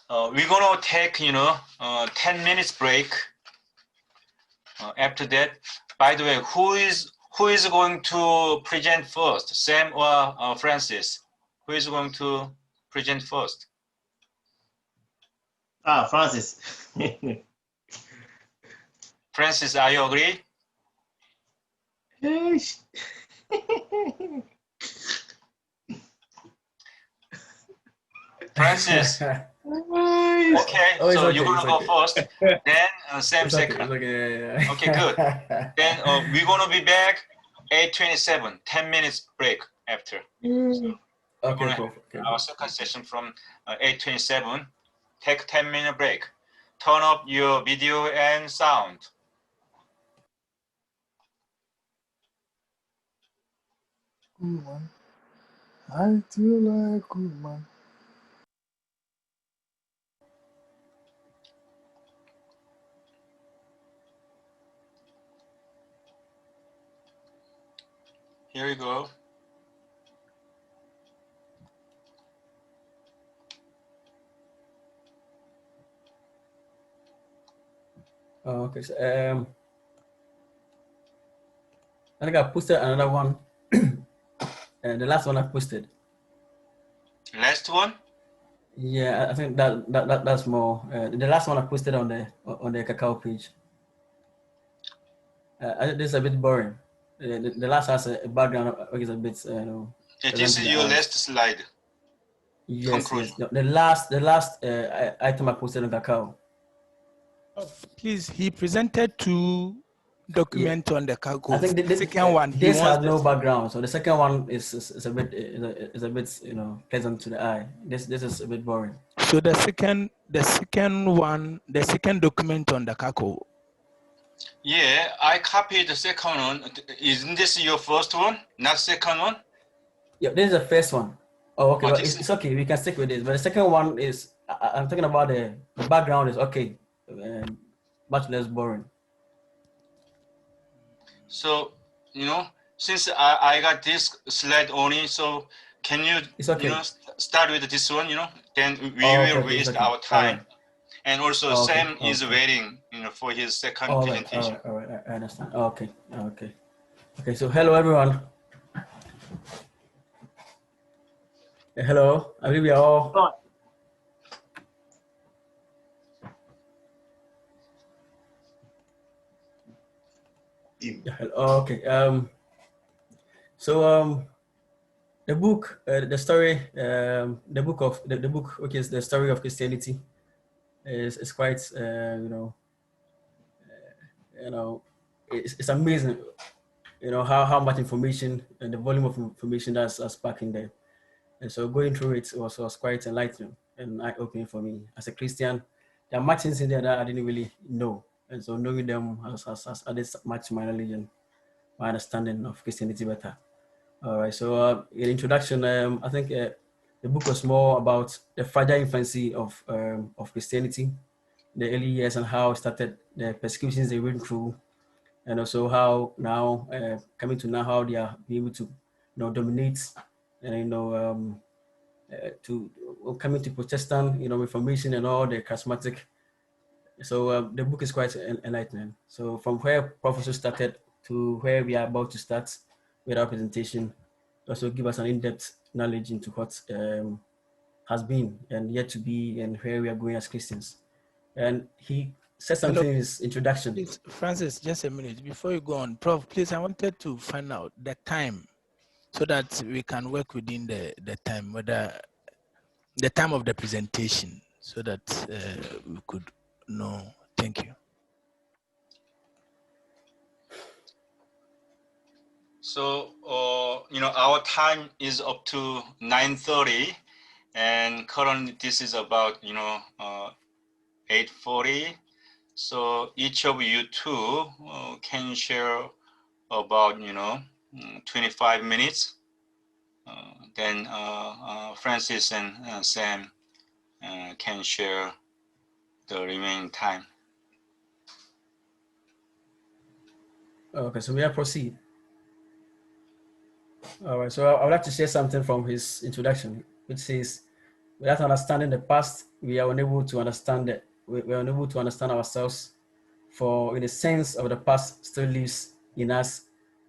we're gonna take 10 minutes break. After that, by the way, who is going to present first, Sam or Francis? Who is going to present first? Francis. Francis, are you agree? Francis. Okay, so okay, you're gonna go first, then Sam second. Okay, Okay, good. Then we're gonna be back 8:27. 10 minutes break after. So okay, cool. Okay. Our second session from 8:27. Take 10-minute break. Turn up your video and sound. Woman, I feel like woman. Here we go. Okay, so I think I posted another one, and the last one I posted. Last one? Yeah, I think that's more. The last one I posted on the Kakao page. This is a bit boring. The last has a background, which is a bit, This is your last slide. Yes, yes. The last item I posted on Kakao. Please, he presented two documents on the Kakao. I think the second one. This has no background, so the second one is a bit pleasant to the eye. This is a bit boring. So the second document on the Kakao. Yeah, I copied the second one. Isn't this your first one, not second one? Yeah, this is the first one. Oh, okay. Well, it's okay. We can stick with this. But the second one is, I'm talking about the background is okay, much less boring. So, since I got this slide only, so can you, start with this one, then we will waste our time. Right. And also Sam is waiting, for his second presentation. All right, I understand. Okay. So hello, everyone. Hello, I believe we are all. Okay. So the book, the story, the book, which is the story of Christianity, is quite, it's amazing, how much information and the volume of information that's packed in there. And so going through it was quite enlightening and eye-opening for me. As a Christian, there are much things in there that I didn't really know. And so knowing them has added much to my knowledge and my understanding of Christianity better. All right. So in introduction, I think the book was more about the fragile infancy of Christianity, the early years, and how it started, the persecutions they went through, and also how now coming to now how they are able to dominate, and to coming to Protestant Reformation and all the charismatic. So the book is quite enlightening. So from where Professor started to where we are about to start with our presentation, also give us an in-depth knowledge into what has been and yet to be and where we are going as Christians. And he said something in his introduction. Please, Francis, just a minute before you go on. Prof, please, I wanted to find out the time so that we can work within the time, whether the time of the presentation, so that we could know. Thank you. So, our time is up to 9:30, and currently this is about 8:40. So each of you two can share about 25 minutes. Then Francis and Sam can share the remaining time. Okay, so we are proceed. All right, so I would like to share something from his introduction, which says, without understanding the past, we are unable to understand it. We are unable to understand ourselves, for in the sense of the past still lives in us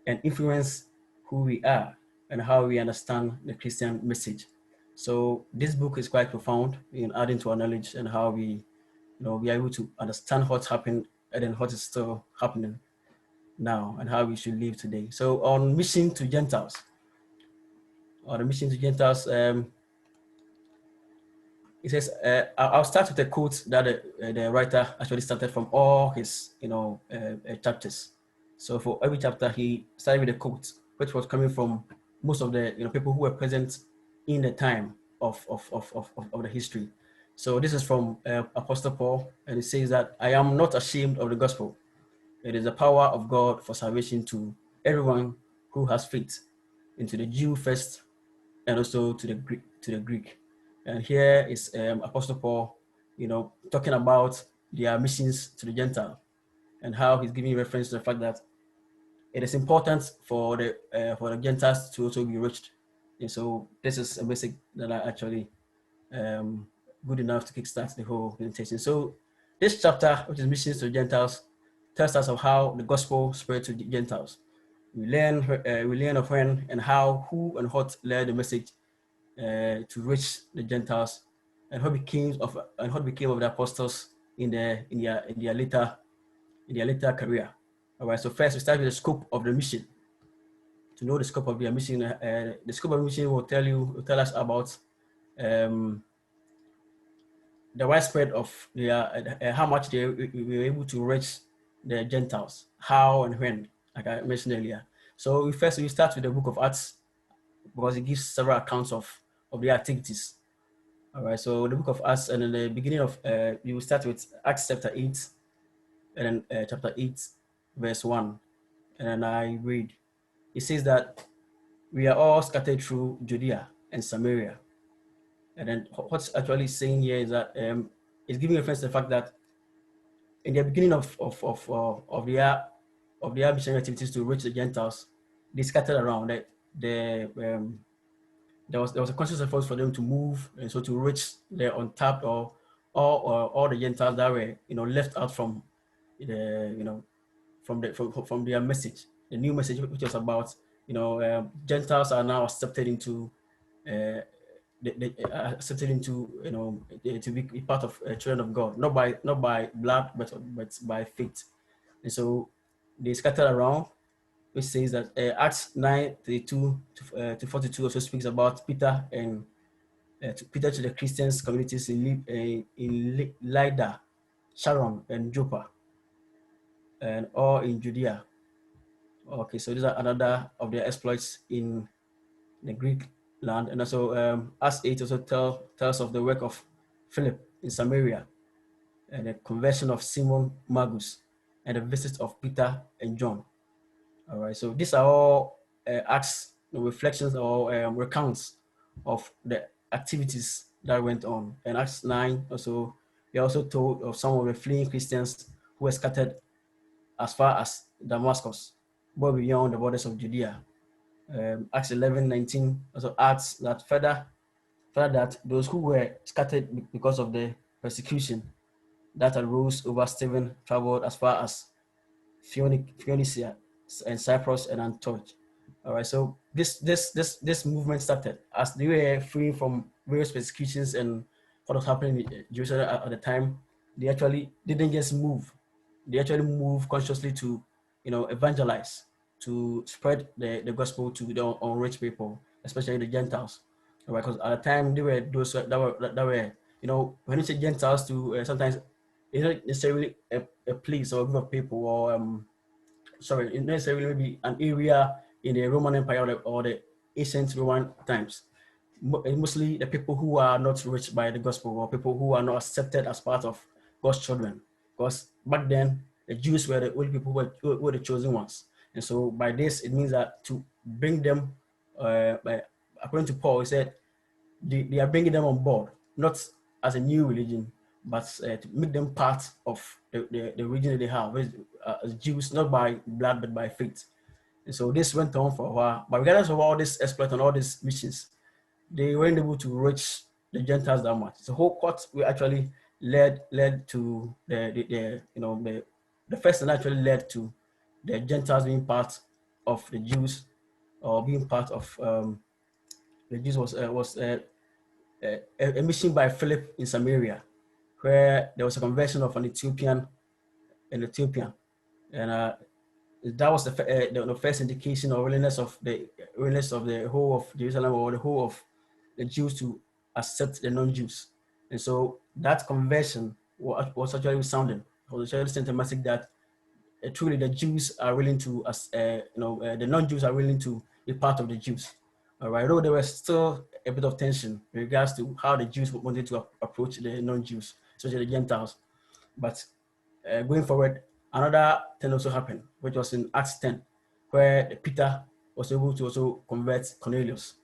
and influence who we are and how we understand the Christian message. So this book is quite profound in adding to our knowledge and how we are able to understand what's happened and then what is still happening now and how we should live today. So on mission to Gentiles, it says, I'll start with a quote that the writer actually started from all his, chapters. So for every chapter, he started with a quote, which was coming from most of the people who were present in the time of the history. So this is from Apostle Paul, and it says that I am not ashamed of the gospel. It is the power of God for salvation to everyone who has faith, into the Jew first, and also to the Greek. And here is Apostle Paul, talking about their missions to the Gentile and how he's giving reference to the fact that it is important for the Gentiles to also be reached. And so this is a message that I actually good enough to kickstart the whole presentation. So this chapter, which is missions to the Gentiles, tells us of how the gospel spread to the Gentiles. We learn of when and how, who, and what led the message to reach the Gentiles, and what became of the apostles in their later career. All right. So first, we start with the scope of the mission. To know the scope of their mission, the scope of the mission will tell us about the widespread of how much they were able to reach the Gentiles, how and when, like I mentioned earlier. So we start with the book of Acts, because it gives several accounts of their activities. All right, so the book of Acts, and in the beginning of, you will start with Acts chapter 8, and then chapter 8, verse 1. And then I read, it says that we are all scattered through Judea and Samaria. And then what's actually saying here is that it's giving reference to the fact that in the beginning of their missionary activities to reach the Gentiles, they scattered around. There was a conscious effort for them to move, and so to reach the untapped or all the Gentiles that were left out from from their message, the new message, which was about Gentiles are now accepted into to be part of children of God, not by blood, but by faith. And so they scattered around, which says that Acts 9:32 to 42 also speaks about Peter and Peter to the Christians communities in Lydda, Sharon, and Joppa, and all in Judea. Okay, so these are another of their exploits in the Greek land. And also Acts 8 also tells of the work of Philip in Samaria, and the conversion of Simon Magus, and the visit of Peter and John. All right, so these are all Acts reflections or recounts of the activities that went on. In Acts 9 also, we are also told of some of the fleeing Christians who were scattered as far as Damascus, but beyond the borders of Judea. Acts 11:19 also adds that further that those who were scattered because of the persecution that arose over Stephen traveled as far as Phoenicia and Cyprus and Antioch. All right, so this movement started as they were free from various persecutions and what was happening in Jerusalem at the time. They actually didn't just move; they actually moved consciously to, evangelize, to spread the gospel to the unreached people, especially the Gentiles. All right, because at the time they were those that were when you say Gentiles to sometimes it's not necessarily a place or a group of people or it necessarily be an area in the Roman Empire or the ancient Roman times. Mostly the people who are not reached by the gospel or people who are not accepted as part of God's children. Because back then, the Jews were the only people who were the chosen ones. And so by this, it means that to bring them, according to Paul, he said, they are bringing them on board, not as a new religion, but to make them part of the religion that they have, as Jews, not by blood, but by faith. And so this went on for a while. But regardless of all this exploit and all these missions, they weren't able to reach the Gentiles that much. The whole court we actually led to the first thing actually led to the Gentiles being part of the Jews, or being part of the Jews was a mission by Philip in Samaria, where there was a conversion of an Ethiopian, and that was the first indication of willingness of the whole of Jerusalem or the whole of the Jews to accept the non-Jews. And so that conversion was actually sounding. It was actually sent a message that truly the Jews are willing to, the non-Jews are willing to be part of the Jews. All right, though there was still a bit of tension in regards to how the Jews wanted to approach the non-Jews, especially the Gentiles. But going forward, another thing also happened, which was in Acts 10, where Peter was able to also convert Cornelius.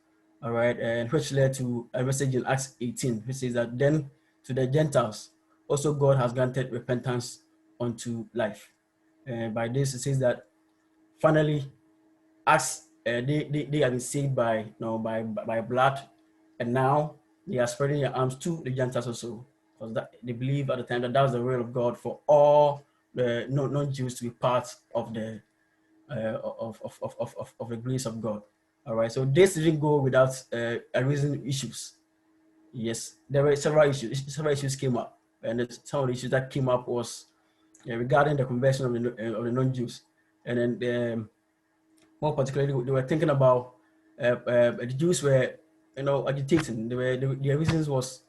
All right, and which led to a message in Acts 18, which says that then to the Gentiles, also God has granted repentance unto life. And by this, it says that finally, as they have been saved by blood, and now they are spreading their arms to the Gentiles also, because they believe at the time that was the will of God for all the non-Jews to be part of the of the grace of God. All right, so this didn't go without raising issues. Yes, there were several issues. Several issues came up, and some of the issues that came up was regarding the conversion of the non-Jews, and then more particularly, they were thinking about the Jews were agitating. Their reasons was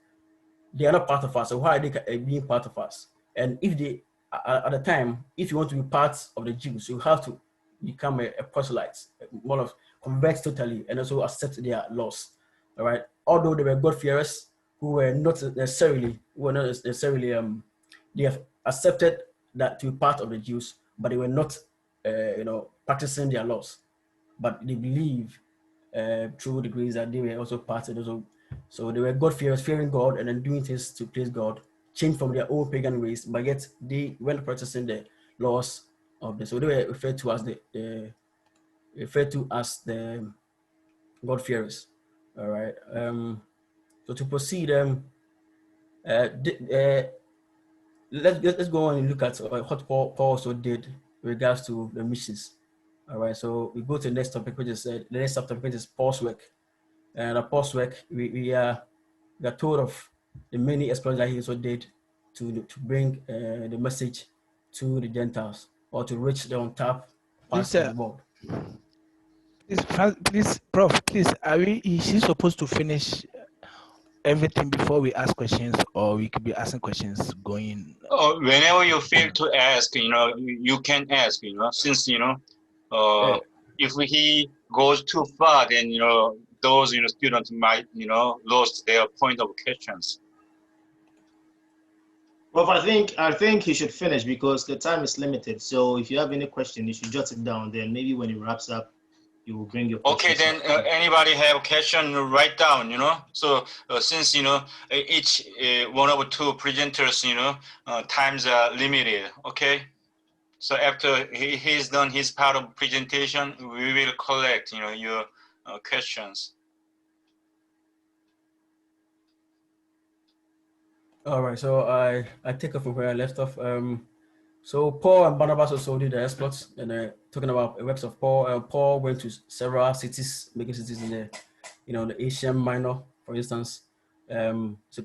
they are not part of us, so why are they being part of us? And if they at the time, if you want to be part of the Jews, you have to become a proselyte, more of convert totally, and also accept their laws. All right. Although they were God-fearers who were not necessarily they have accepted that to be part of the Jews, but they were not practicing their laws. But they believe through the grace that they were also part of it. So they were God-fearers, fearing God, and then doing things to please God, changed from their own pagan ways, but yet they weren't practicing the laws of the. So they were referred to as the God-fearers. All right. So to proceed, let's go on and look at what Paul also did in regards to the missions. All right. So we go to the next topic, which is the next subtopic, which is Paul's work. And Paul's work, we are told of the many exploits that he also did to bring the message to the Gentiles, or to reach the untapped parts of the world. Please, Prof, please, is he supposed to finish everything before we ask questions, or we could be asking questions going? Whenever you feel to ask, you can ask, since, if he goes too far, then, those, students might, lost their point of questions. Well, I think he should finish because the time is limited. So if you have any question, you should jot it down. Then maybe when he wraps up, you will bring your Okay, questions then up. anybody have a question, write down, So since, each one of the two presenters, times are limited, okay? So after he's done his part of presentation, we will collect, your questions. All right, so I take up from where I left off. So Paul and Barnabas also did the exploits, and talking about the works of Paul. Paul went to several cities, making cities in the, the Asia Minor, for instance. So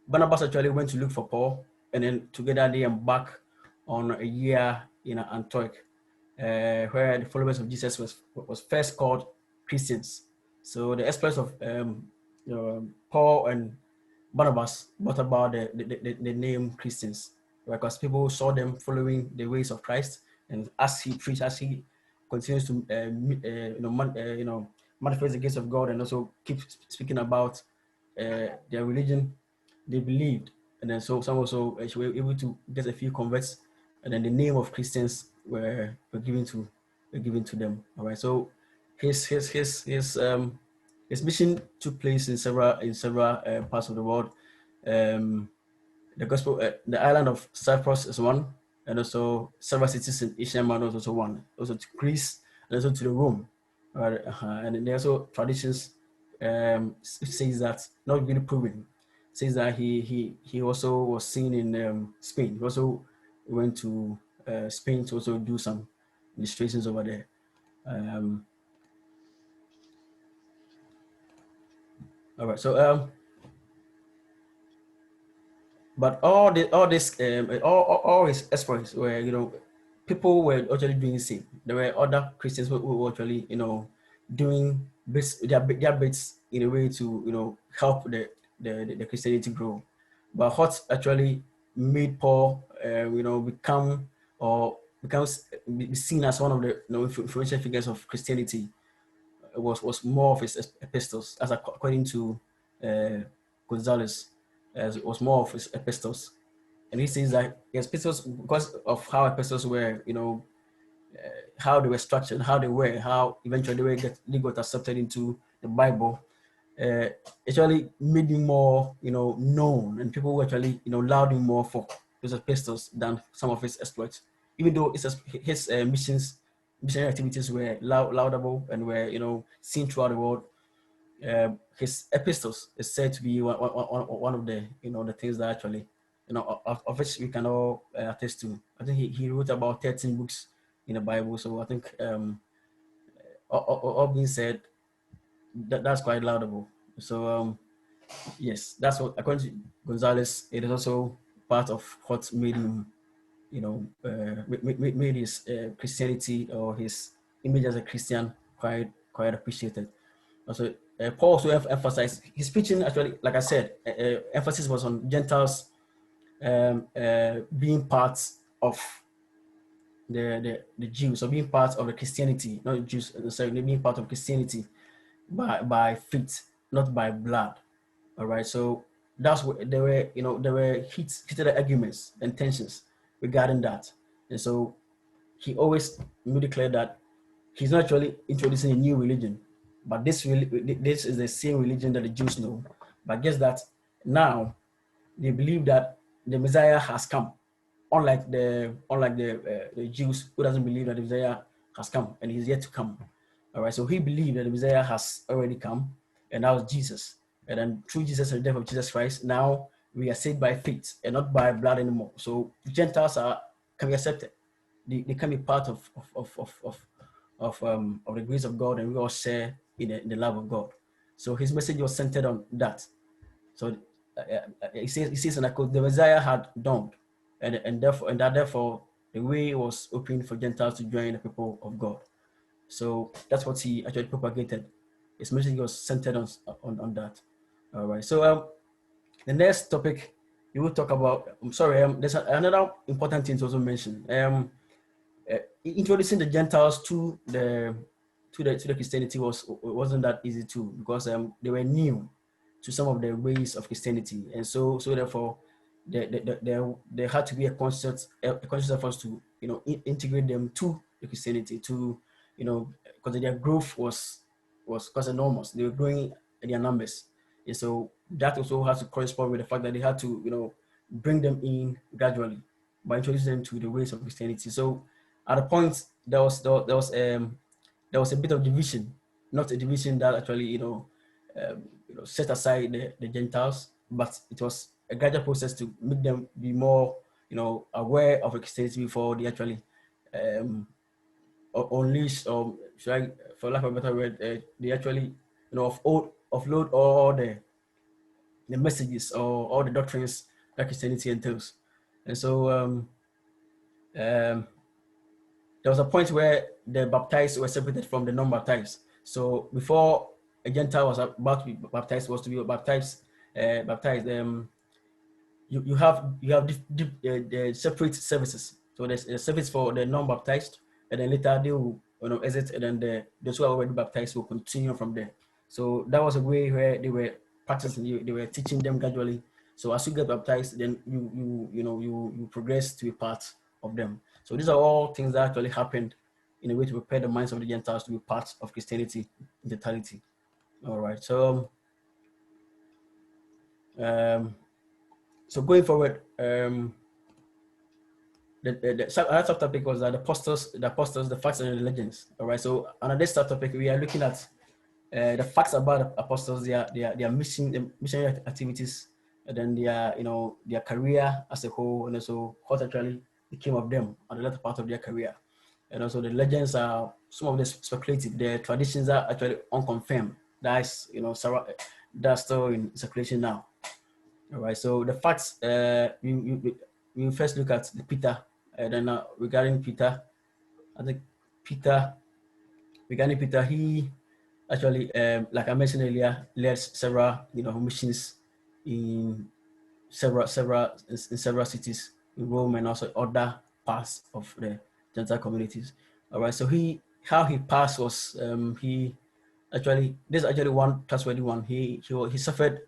Barnabas actually went to look for Paul, and then together they embarked on a year in Antioch, where the followers of Jesus was first called Christians. So the exploits of Paul and Barnabas brought about the name Christians, because people saw them following the ways of Christ, and as he preached, as he continues to manifest the grace of God, and also keep speaking about their religion, they believed, and then so some also were able to get a few converts, and then the name of Christians were given to them. All right, so his mission took place in several parts of the world. The gospel, the island of Cyprus is one, and also several cities in Asia Minor is also one. Also to Greece, and also to the Rome. Right? And there also traditions says that, not really proven, says that he also was seen in Spain. He also went to Spain to also do some illustrations over there. All right, so but all his exploits were, people were actually doing the same. There were other Christians who were actually, doing their bits in a way to, help the Christianity grow. But what actually made Paul, be seen as one of the influential figures of Christianity was more of his epistles, as according to Gonzalez, as it was more of his epistles. And he says that his epistles, because of how epistles were, how they were structured, how eventually they got accepted into the Bible, actually made him more, known, and people were actually, loved him more for those epistles than some of his exploits. Even though his missionary activities were laudable and were, seen throughout the world, his epistles is said to be one of the, the things that actually, of which we can all attest to. I think he wrote about 13 books in the Bible. So I think all being said, that's quite laudable. So yes, that's what, according to Gonzalez, it is also part of what made him, made his Christianity, or his image as a Christian, quite appreciated. Also, Paul also emphasized his preaching. Actually, like I said, emphasis was on Gentiles being part of the Jews, or being part of the Christianity, not Jews necessarily, being part of Christianity by faith, not by blood. All right, so that's what there were heated arguments and tensions regarding that, and so he always made it clear that he's not actually introducing a new religion, but this is the same religion that the Jews know, but just that now they believe that the Messiah has come, unlike the Jews who doesn't believe that the Messiah has come and he's yet to come. All right, so he believed that the Messiah has already come, and that was Jesus. And then through Jesus and the death of Jesus Christ, now we are saved by faith and not by blood anymore. So Gentiles can be accepted. They can be part of the grace of God, and we all share in the love of God. So his message was centered on that. So he says, and I quote, the Messiah had dawned, and therefore the way was open for Gentiles to join the people of God. So that's what he actually propagated. His message was centered on that. All right. So the next topic we will talk about. I'm sorry. There's another important thing to also mention. Introducing the Gentiles to the Christianity wasn't that easy too, because they were new to some of the ways of Christianity, and so therefore there had to be a conscious effort to integrate them to the Christianity, to because their growth was quite enormous. They were growing in their numbers, and so that also has to correspond with the fact that they had to bring them in gradually by introducing them to the ways of Christianity. So at a point there was a bit of division, not a division that actually set aside the Gentiles, but it was a gradual process to make them be more aware of Christianity before they actually unleash, or should I, for lack of a better word, they actually offload all the messages or all the doctrines that Christianity entails. And so there was a point where the baptized were separated from the non-baptized. So before a Gentile was about to be baptized, you have the separate services. So there's a service for the non-baptized, and then later they will exit, and then those who are already baptized will continue from there. So that was a way where they were practicing, they were teaching them gradually. So as you get baptized, then you progress to a part of them. So these are all things that actually happened in a way to prepare the minds of the Gentiles to be part of Christianity in totality. All right. So so going forward, the other subtopic was that the apostles, the facts and the legends. All right. So another subtopic, we are looking at the facts about the apostles, their missionary activities, and then their career as a whole, and also what actually became of them at the latter part of their career. And also the legends are some of the speculative. The traditions are actually unconfirmed. That's that's still in circulation now. All right. So the facts, we first look at the Peter, and then regarding Peter, I think regarding Peter, he actually, like I mentioned earlier, led several missions in several cities in Rome and also other parts of the Gentile communities. All right. So how he passed was this is actually one trustworthy one. He suffered,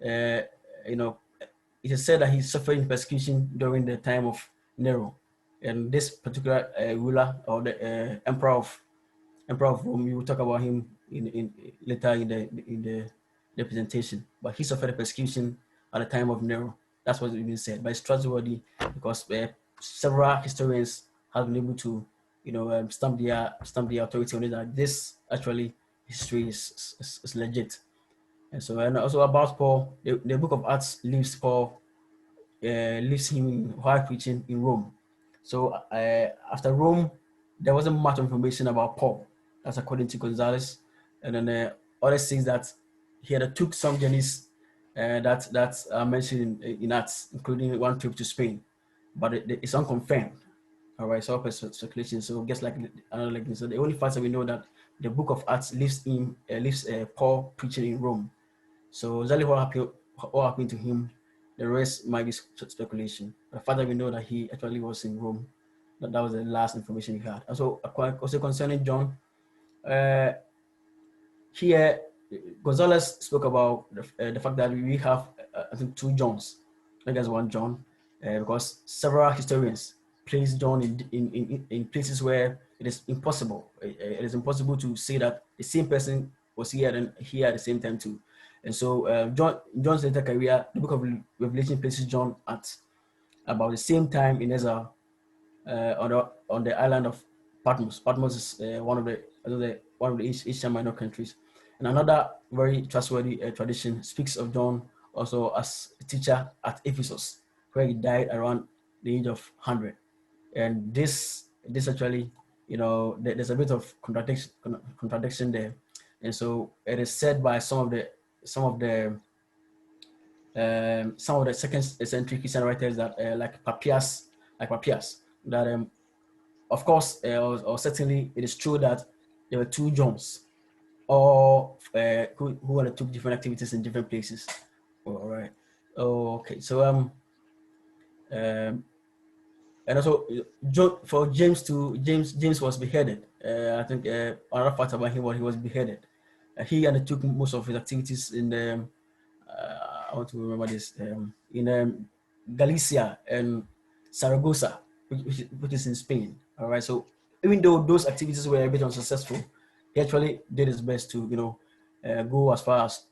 it is said that he suffered persecution during the time of Nero, and this particular ruler, or the emperor of Rome, we will talk about him later in the presentation. But he suffered persecution at the time of Nero. That's what's been said. But it's trustworthy because several historians have been able to stamp the authority on it that this actually history is legit. And also about Paul, the book of Acts leaves him while preaching in Rome. So after Rome, there wasn't much information about Paul. That's according to Gonzalez. And then other things that he had took some journeys that are mentioned in Acts, including one trip to Spain, but it's unconfirmed. All right, so speculation. So just like another like this. So the only fact that we know that the book of Acts leaves Paul preaching in Rome. So exactly what happened to him, the rest might be speculation. The fact that we know that he actually was in Rome, that was the last information he had. Also concerning John, here Gonzalez spoke about the fact that we have I think 2 Johns, I guess 1 John, because several historians place John in places where it is impossible. It is impossible to say that the same person was here and here at the same time too. And so John's later career, the book of Revelation places John at about the same time in exile on the island of Patmos. Patmos is one of the Asian Minor countries. And another very trustworthy tradition speaks of John also as a teacher at Ephesus, where he died around the age of 100. And this actually, there's a bit of contradiction there. And so it is said by some of the second century Christian writers that like Papias, that of course or certainly it is true that there were 2 Johns, or who undertook different activities in different places. All right. Okay. So and also for James too. James was beheaded. I think another fact about him was he was beheaded. He undertook most of his activities in I want to remember this in Galicia and Saragossa, which is in Spain. All right. So even though those activities were a bit unsuccessful, he actually did his best to, go as far as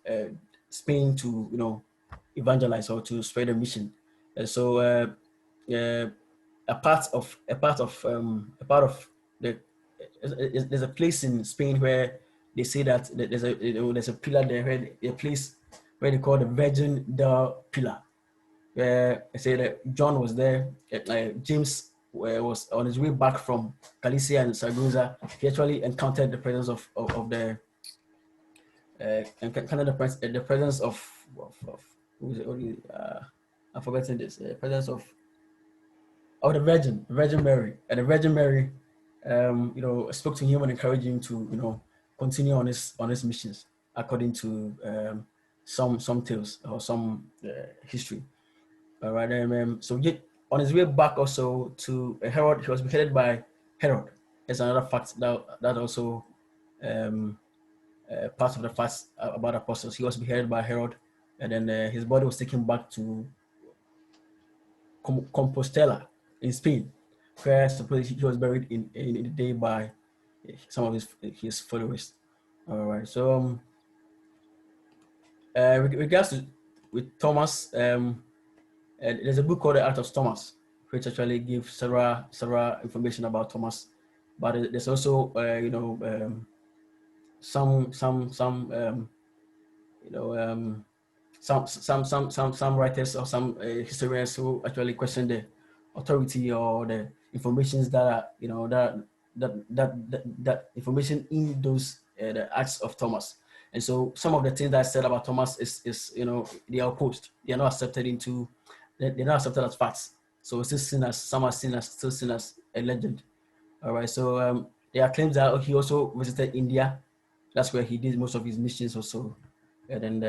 Spain to, evangelize or to spread the mission. And so a part of the there's a place in Spain where they say that there's a pillar there, where a place where they call the Virgin del Pillar, where I say that John was there. James was on his way back from Galicia and Saragossa. He actually encountered the presence of the the presence of who's it? I'm forgetting this. Presence of the Virgin Mary, and the Virgin Mary, spoke to him and encouraged him to, continue on his missions according to some tales or some history. All right, so yet on his way back also to Herod, he was beheaded by Herod. There's another fact that also part of the facts about apostles. He was beheaded by Herod, and then his body was taken back to Compostela in Spain, where supposedly he was buried in the day by some of his followers. All right, so with regards to with Thomas, there's a book called The Art of Thomas, which actually gives several information about Thomas, but there's also some writers or some historians who actually question the authority or the informations that that information in those the Acts of Thomas. And so some of the things that I said about Thomas is they are opposed. They are not accepted they're not accepted as facts. So it's still seen as, some are still seen as a legend. All right. So there are claims that he also visited India. That's where he did most of his missions also. And then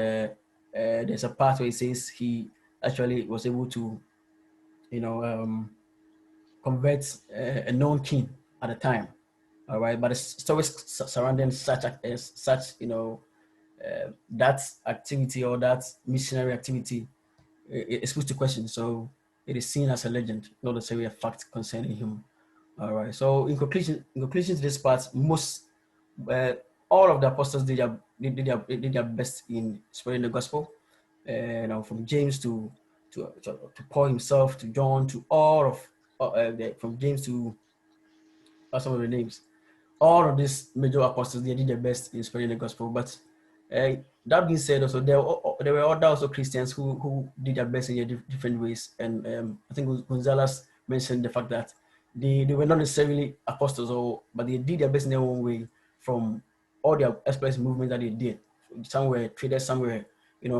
there's a part where he says he actually was able to, convert a known king at the time. All right. But the stories surrounding such that activity or that missionary activity is put to question. So it is seen as a legend, not necessarily a fact concerning him. All right. So in conclusion to this part, all of the apostles did their best in spreading the gospel. From James to Paul himself, to John, to all of from James to some of the names. All of these major apostles, they did their best in spreading the gospel. But that being said, also there were other also Christians who did their best in their different ways. And I think Gonzalez mentioned the fact that they were not necessarily apostles, but they did their best in their own way from all their exploits movements that they did. Some were traded, some were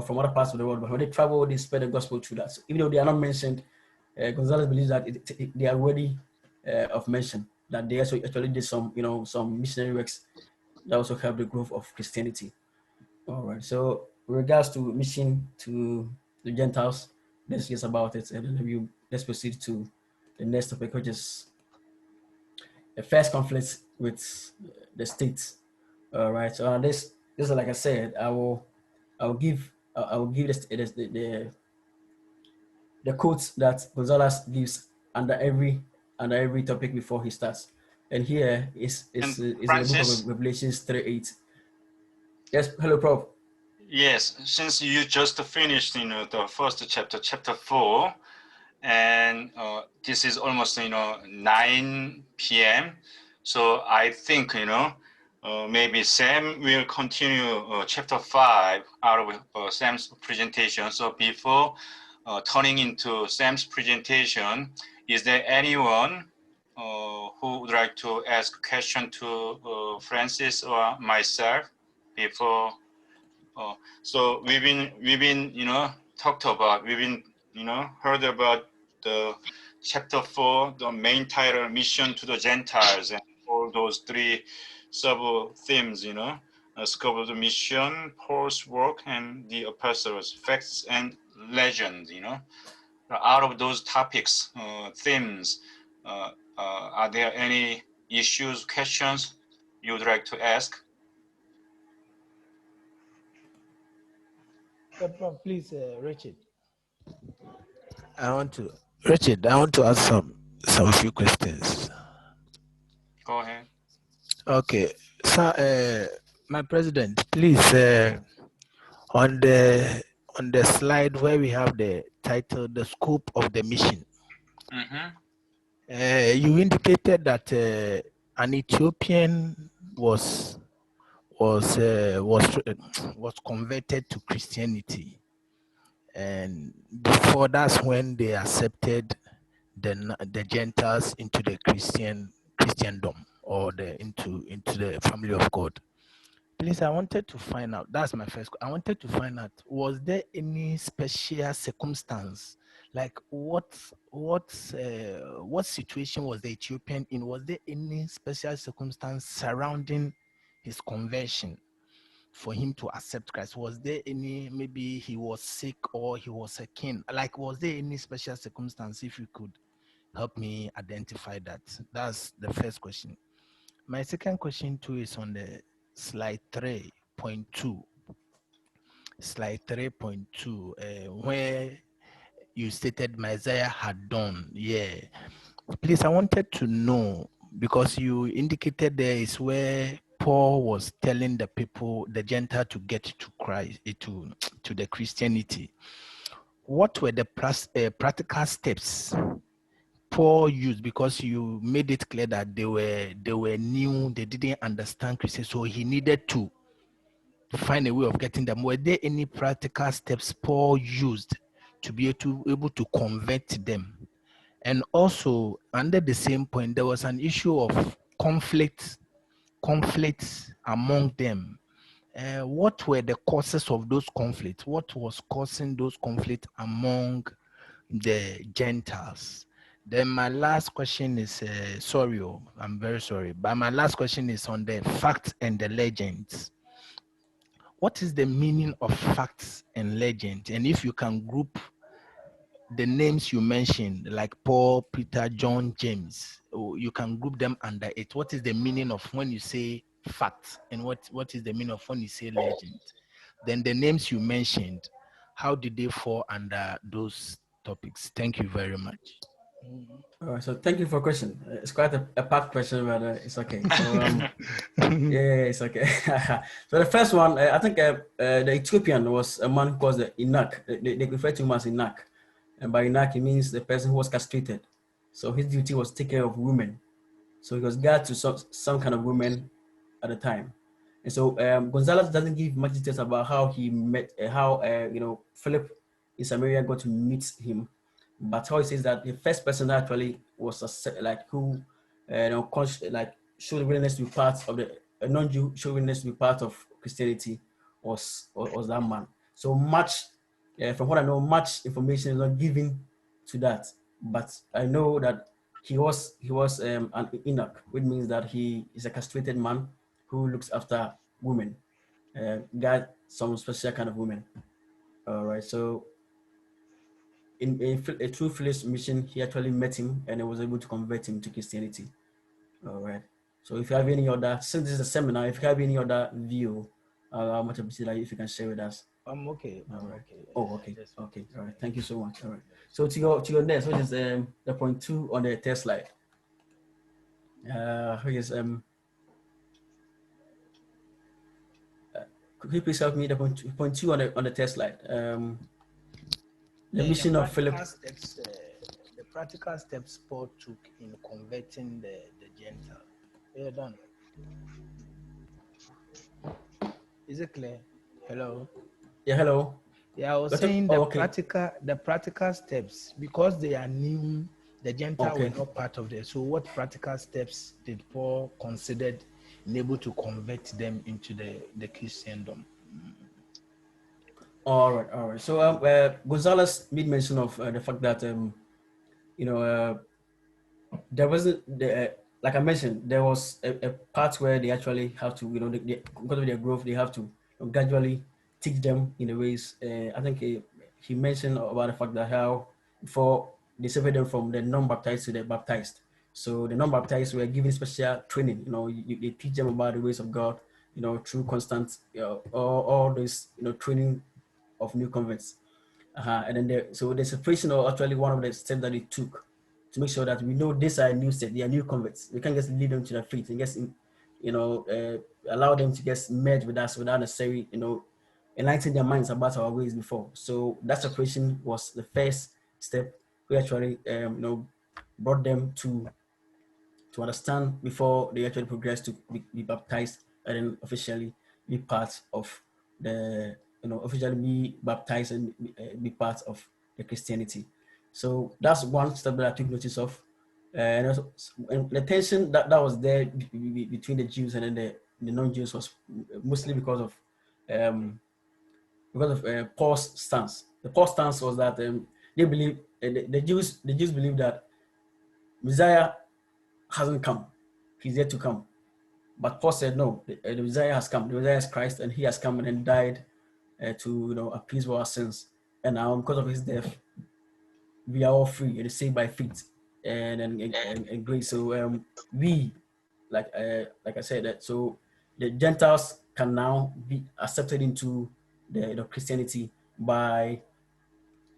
from other parts of the world. But when they travel, they spread the gospel through that. So even though they are not mentioned, Gonzalez believes that they are worthy of mention. That they also actually did some missionary works that also helped the growth of Christianity. All right. So with regards to mission to the Gentiles, that's just about it. And then let's proceed to the next topic, which is the first conflict with the states. All right. So this is, like I said, I will give the quotes that Gonzalez gives under every topic before he starts. And here is in the book of Revelations 3:8. Yes, hello, Prof. Yes, since you just finished, the first chapter 4, and this is almost, 9 p.m. So I think, maybe Sam will continue chapter 5 out of Sam's presentation. So before turning into Sam's presentation, is there anyone who would like to ask a question to Francis or myself before? So we've been heard about the chapter 4, the main title, Mission to the Gentiles, and all those 3 sub themes, scope of the mission, Paul's work, and the apostles, facts and legends. Out of those topics, themes, are there any issues, questions you would like to ask? Please, Richard. I want to ask some few questions. Go ahead. Okay. Sir, my president, please, on the slide where we have the title, the scope of the mission, you indicated that an Ethiopian was converted to Christianity, and before that's when they accepted the Gentiles into the Christendom or into the family of God. Please, I wanted to find out. That's my first. I wanted to find out: was there any special circumstance, like what situation was the Ethiopian in? Was there any special circumstance surrounding his conversion for him to accept Christ? Was there any, maybe he was sick or he was a king? Like, was there any special circumstance? If you could help me identify that. That's the first question. My second question too is on the slide 3.2. Slide 3.2, where you stated Messiah had done. Yeah. Please, I wanted to know, because you indicated there is where Paul was telling the people, the Gentile, to get to Christ, to the Christianity. What were the practical steps Paul used? Because you made it clear that they were new, they didn't understand Christianity, so he needed to find a way of getting them. Were there any practical steps Paul used to be able to convert them? And also, under the same point, there was an issue of conflicts among them. What were the causes of those conflicts? What was causing those conflicts among the Gentiles? Then my last question is, I'm very sorry, but my last question is on the facts and the legends. What is the meaning of facts and legends? And if you can group the names you mentioned, like Paul, Peter, John, James, you can group them under it. What is the meaning of when you say fact, and what is the meaning of when you say legend? Then the names you mentioned, how did they fall under those topics? Thank you very much. All right, so thank you for the question. It's quite a packed question, but it's okay. So, yeah, it's okay. So the first one, I think the Ethiopian was a man called Enoch. They refer to him as Enoch. And by Enoch, it means the person who was castrated. So his duty was to take care of women. So he was guard to some kind of women at the time. And so Gonzalez doesn't give much details about how he met, Philip in Samaria got to meet him. But how he says that the first person actually was showed willingness to be part of a non-Jew, showed willingness to be part of Christianity was that man. So much, from what I know, much information is not given to that. But I know that he was an Enoch, which means that he is a castrated man who looks after women, got some special kind of women. All right, so in a true Philip's mission, he actually met him and was able to convert him to Christianity. All right. So if you have any other, since this is a seminar, if you have any other view, how much appreciate if you can share with us. I'm okay. All right. Okay. Oh, okay. Okay. All right. Thank you so much. All right. So to your next, which is the point 2 on the test slide. Could you please help me? The point 2 on the test slide. The mission of Philip. The practical steps Paul took in converting the Gentile. Yeah, done. Is it clear? Hello. Yeah, hello. Yeah, I was saying the practical steps, because they are new, the Gentile were not part of this. So what practical steps did Paul consider in able to convert them into the Christendom? All right. So Gonzalez made mention of the fact that there wasn't like I mentioned, there was a part where they actually have to, because of their growth, they have to gradually teach them in the ways. I think he mentioned about the fact that how before they separated them from the non-baptized to the baptized. So the non-baptized were given special training. They teach them about the ways of God. Through constant, all this, training of new converts. And then so the separation are actually one of the steps that they took to make sure that we know these are new steps, they are new converts. We can't just lead them to their faith and just allow them to get merged with us without necessarily, enlightening their minds about our ways before. So that separation was the first step. We actually, brought them to understand before they actually progress to be baptized and then officially be part of the, officially be baptized and be part of the Christianity. So that's one step that I took notice of. And also, and the tension that was there between the Jews and then the non-Jews was mostly because of Paul's stance. The Paul's stance was that they believe the Jews believe that Messiah hasn't come; he's yet to come. But Paul said, no, the Messiah has come. The Messiah is Christ, and he has come and then died to appease for our sins. And now, because of his death, we are all free and saved by faith and grace. So we, like I said, that so the Gentiles can now be accepted into the Christianity by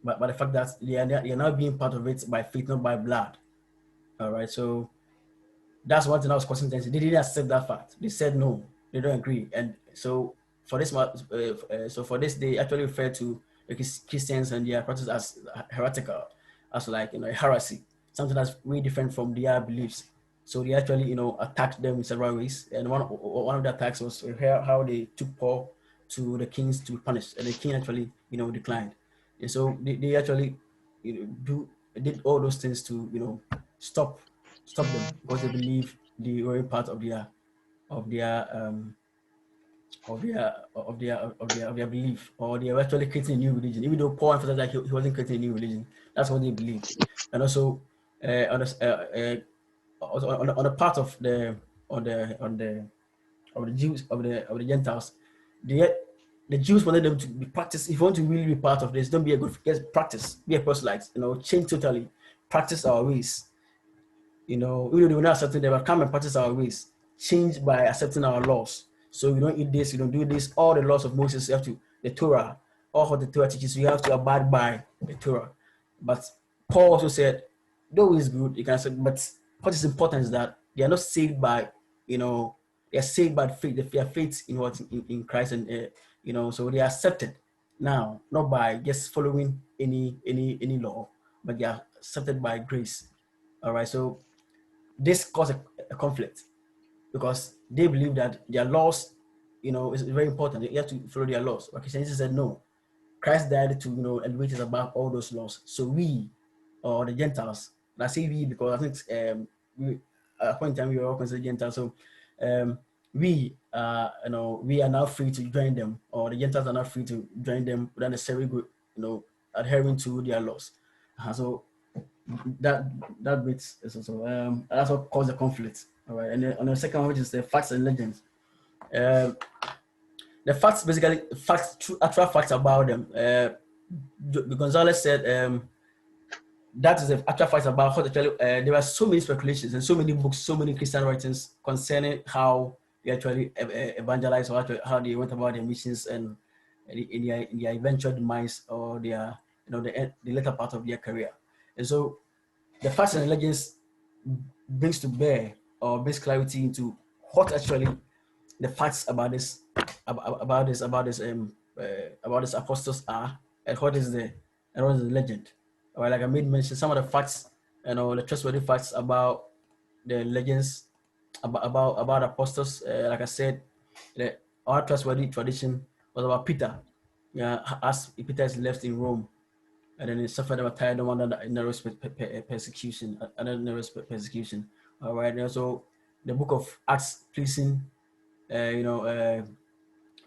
the fact that they are now being part of it by faith, not by blood. All right, so that's one thing that was causing tension. They didn't accept that fact. They said no, they don't agree. And so for this, they actually refer to the Christians and their practice as heretical, as like a heresy, something that's really different from their beliefs. So they actually attacked them in several ways. And one of the attacks was how they took Paul to the kings to be punished, and the king actually declined. And so they actually did all those things to stop them, because they believe they were part of their belief, or they were actually creating a new religion. Even though Paul emphasized that he wasn't creating a new religion, that's what they believed. And also on the part of the Jews, of the Gentiles, the Jews wanted them to be practiced. If you want to really be part of this, don't be a good practice, be a proselyte, change totally, practice our ways. Even though they were not accepting, they will come and practice our ways, change by accepting our laws. So you don't eat this, you don't do this, all the laws of Moses, you have to, the Torah, all what the Torah teaches, you have to abide by the Torah. But Paul also said, though it's good, you can say, but what is important is that they are not saved by, they are saved by faith. They have faith in Christ, and so they are accepted now, not by just following any law, but they are accepted by grace. All right, so this caused a conflict, because they believe that their laws, is very important. You have to follow their laws. But Christianity said no. Christ died to, elevate us above all those laws. So we, or the Gentiles, and I say we because I think at a point in time we were all considered Gentiles. So we are now free to join them, or the Gentiles are now free to join them without necessarily adhering to their laws. So that bit is also that's what caused the conflict. All right, and then on the second one, which is the facts and legends. The facts, basically actual facts about them. Gonzalez said that is the actual facts about how actually there were so many speculations and so many books, so many Christian writings concerning how they actually evangelized, or how they went about their missions and in their eventual demise, or their the later part of their career. And so the facts and legends brings to bear, or brings clarity into what actually the facts about this apostles are, and what is the legend. Or like I made mention, some of the facts, the trustworthy facts about the legends about apostles. Like I said, our trustworthy tradition was about Peter. As Peter is left in Rome, and then he suffered a martyrdom under Nero's persecution. All right, and also the book of Acts placing,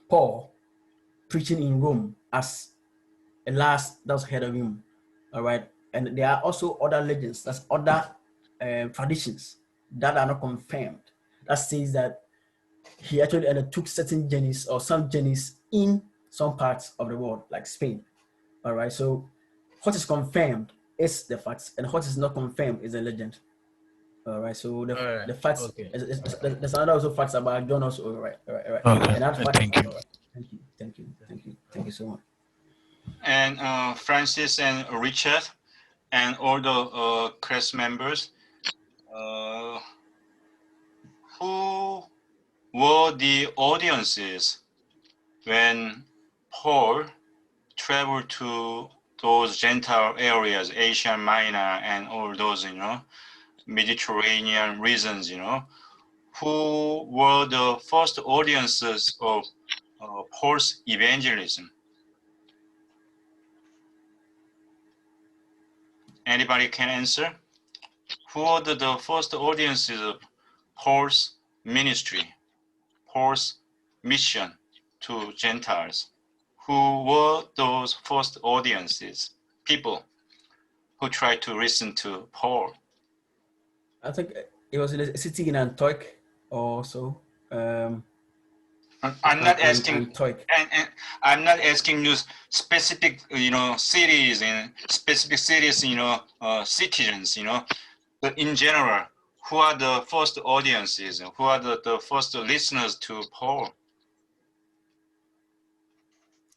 Paul preaching in Rome as a last that was ahead of him. All right, and there are also other legends, that's other traditions that are not confirmed, that says that he actually undertook certain journeys, or some journeys in some parts of the world, like Spain. All right, so what is confirmed is the facts, and what is not confirmed is a legend. All right, so the facts. Okay. There's another also facts about John also. All right. Okay. And that's Thank you. Thank you so much. And Francis and Richard and all the class members, who were the audiences when Paul traveled to those Gentile areas, Asia Minor and all those, Mediterranean regions, who were the first audiences of Paul's evangelism? Anybody can answer? Who were the first audiences of Paul's ministry, Paul's mission to Gentiles? Who were those first audiences, people who tried to listen to Paul? I think it was a city in Antioch or so. I'm not asking, and I'm not asking you specific, cities and specific cities, citizens, but in general, who are the first audiences? Who are the first listeners to Paul?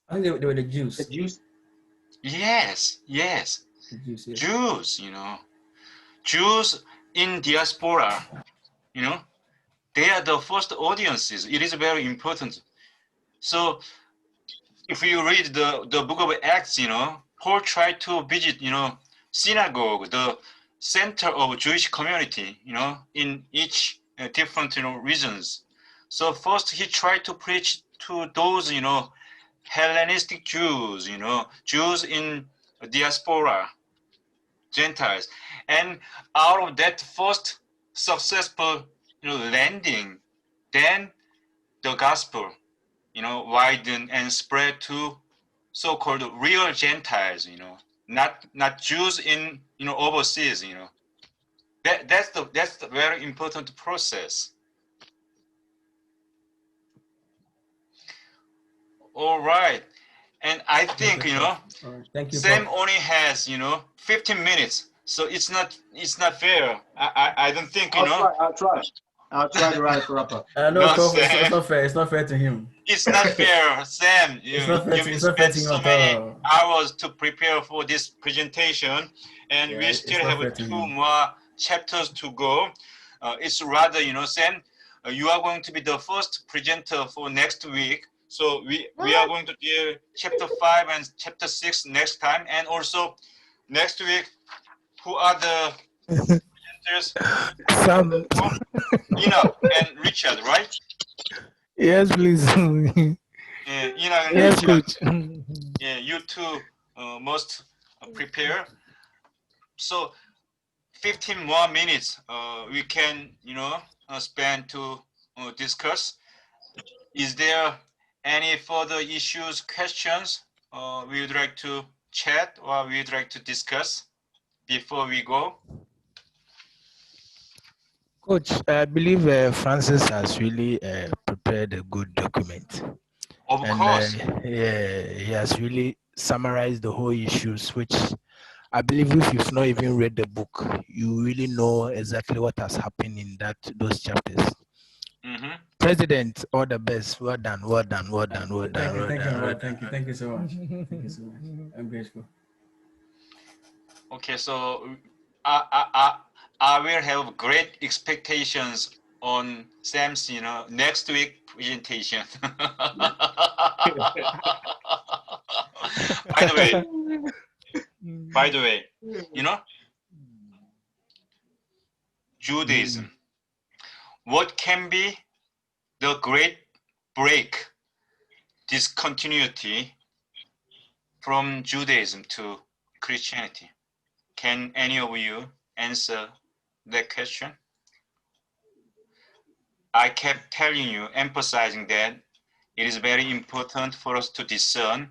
I think they were the Jews. The Jews? Yes. The Jews, yes. Jews, Jews in diaspora, they are the first audiences. It is very important. So if you read the book of Acts, Paul tried to visit, synagogue, the center of Jewish community, in each different, regions. So first he tried to preach to those, Hellenistic Jews, Jews in diaspora, Gentiles. And out of that first successful, landing, then the gospel, widened and spread to so-called real Gentiles, not Jews in, overseas, That's the very important process. All right. And I think, Thank you, Sam Paul. only has, 15 minutes. So it's not fair. I don't think, I'll try to wrap up. No, Prof, it's not fair. It's not fair to him. It's not fair, Sam. You spent so many hours to prepare for this presentation, and we still have 2 more chapters to go. It's rather, Sam, you are going to be the first presenter for next week. So we are going to do chapter 5 and chapter 6 next time, and also next week, who are the presenters? Sam. Enoch and Richard, right? Yes, please. Enoch and yes, Richard. coach. Yeah, you two must prepare. So 15 more minutes we can, spend to discuss. Is there any further issues, questions we would like to chat or we would like to discuss before we go? Coach, I believe Francis has really prepared a good document. Of course. He has really summarized the whole issues, which I believe if you've not even read the book, you really know exactly what has happened in those chapters. Mm-hmm. President, all the best. Well done. Thank you so much. Thank you so much. I'm grateful. Okay, so I will have great expectations on Sam's, next week presentation. By the way, Judaism. What can be the great break, discontinuity from Judaism to Christianity? Can any of you answer that question? I kept telling you, emphasizing that it is very important for us to discern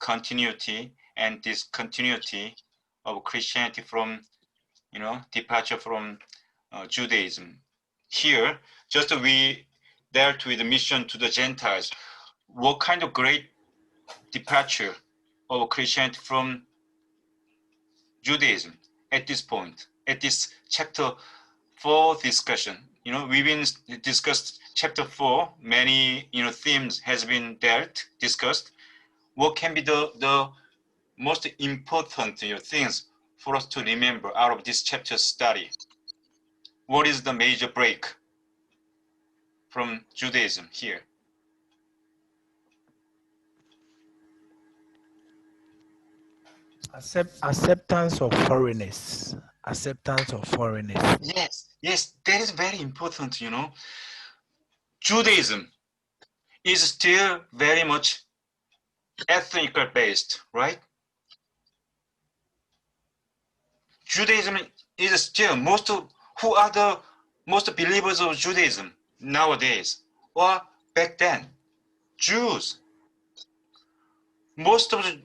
continuity and discontinuity of Christianity from, departure from Judaism. Here, just we dealt with the mission to the Gentiles. What kind of great departure of Christianity from Judaism at this point, at this chapter 4 discussion? We've been discussed chapter 4, many themes has been discussed. What can be the most important things for us to remember out of this chapter study? What is the major break from Judaism here? Acceptance of foreigners. Acceptance of foreigners. Yes, that is very important, you know. Judaism is still very much ethnical based, right? Judaism is still who are the most believers of Judaism nowadays or back then? Jews. Most of the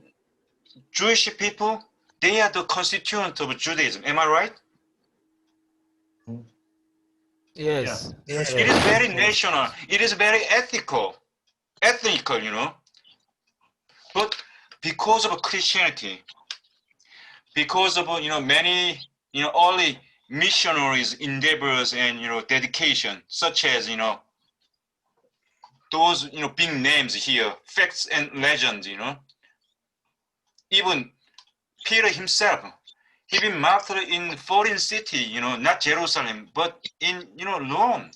Jewish people, they are the constituent of Judaism. Am I right? Yes. Yeah. Yes. It is very national. It is very ethnical, you know. But because of Christianity, because of many early missionaries endeavors and dedication, such as those big names here, facts and legends, even Peter himself, he been martyred in foreign city, not Jerusalem, but in Rome,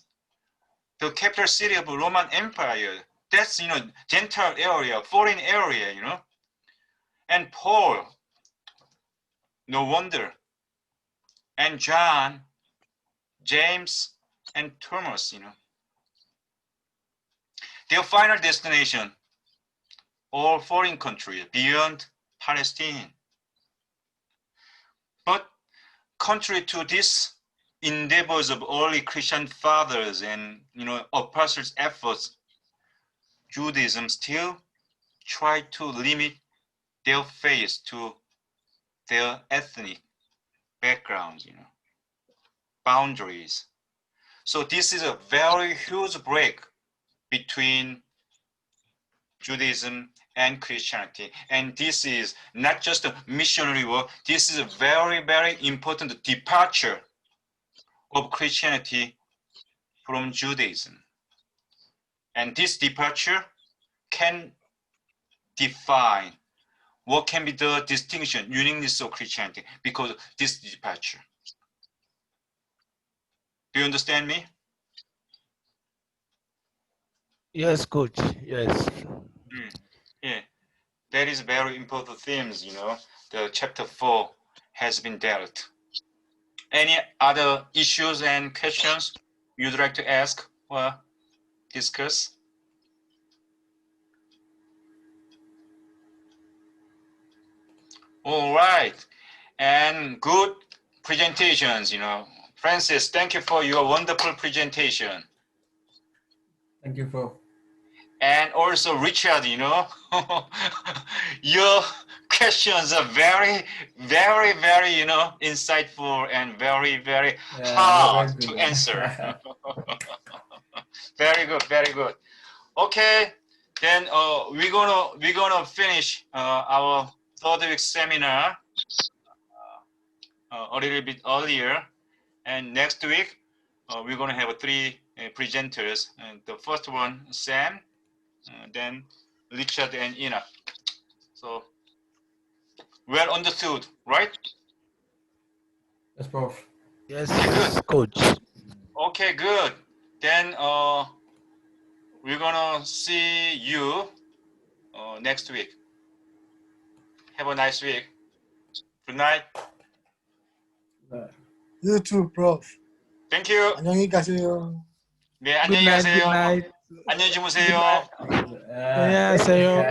the capital city of Roman Empire. That's Gentile area, foreign area, and Paul, no wonder, and John, James, and Thomas, their final destination, all foreign countries beyond Palestine. But contrary to this endeavors of early Christian fathers and apostles' efforts, Judaism still tried to limit their faith to their ethnic backgrounds, boundaries. So this is a very huge break between Judaism and Christianity. And this is not just a missionary work, this is a very, very important departure of Christianity from Judaism. And this departure can define what can be the distinction, uniqueness of Christianity because of this departure. Do you understand me? Yes, coach. Yes. Yeah, that is very important themes, the chapter 4 has been dealt. Any other issues and questions you'd like to ask or discuss? All right, and good presentations, Francis, thank you for your wonderful presentation. Thank you, Prof. And also Richard, your questions are very, very, very, insightful and very, very hard to answer. Very good, very good. Okay, then we're gonna finish our third week seminar a little bit earlier, and next week we're gonna have 3 presenters. And the first one, Sam, then Richard and Ina. So well understood, right? Yes, Prof. Yes, good. Coach. Okay, good. Then we're gonna see you next week. Have a nice week. Good night. You too, Prof. Thank you. 안녕히 가세요. 네, 안녕히 가세요. Good night. 안녕히 주무세요. 안녕하세요.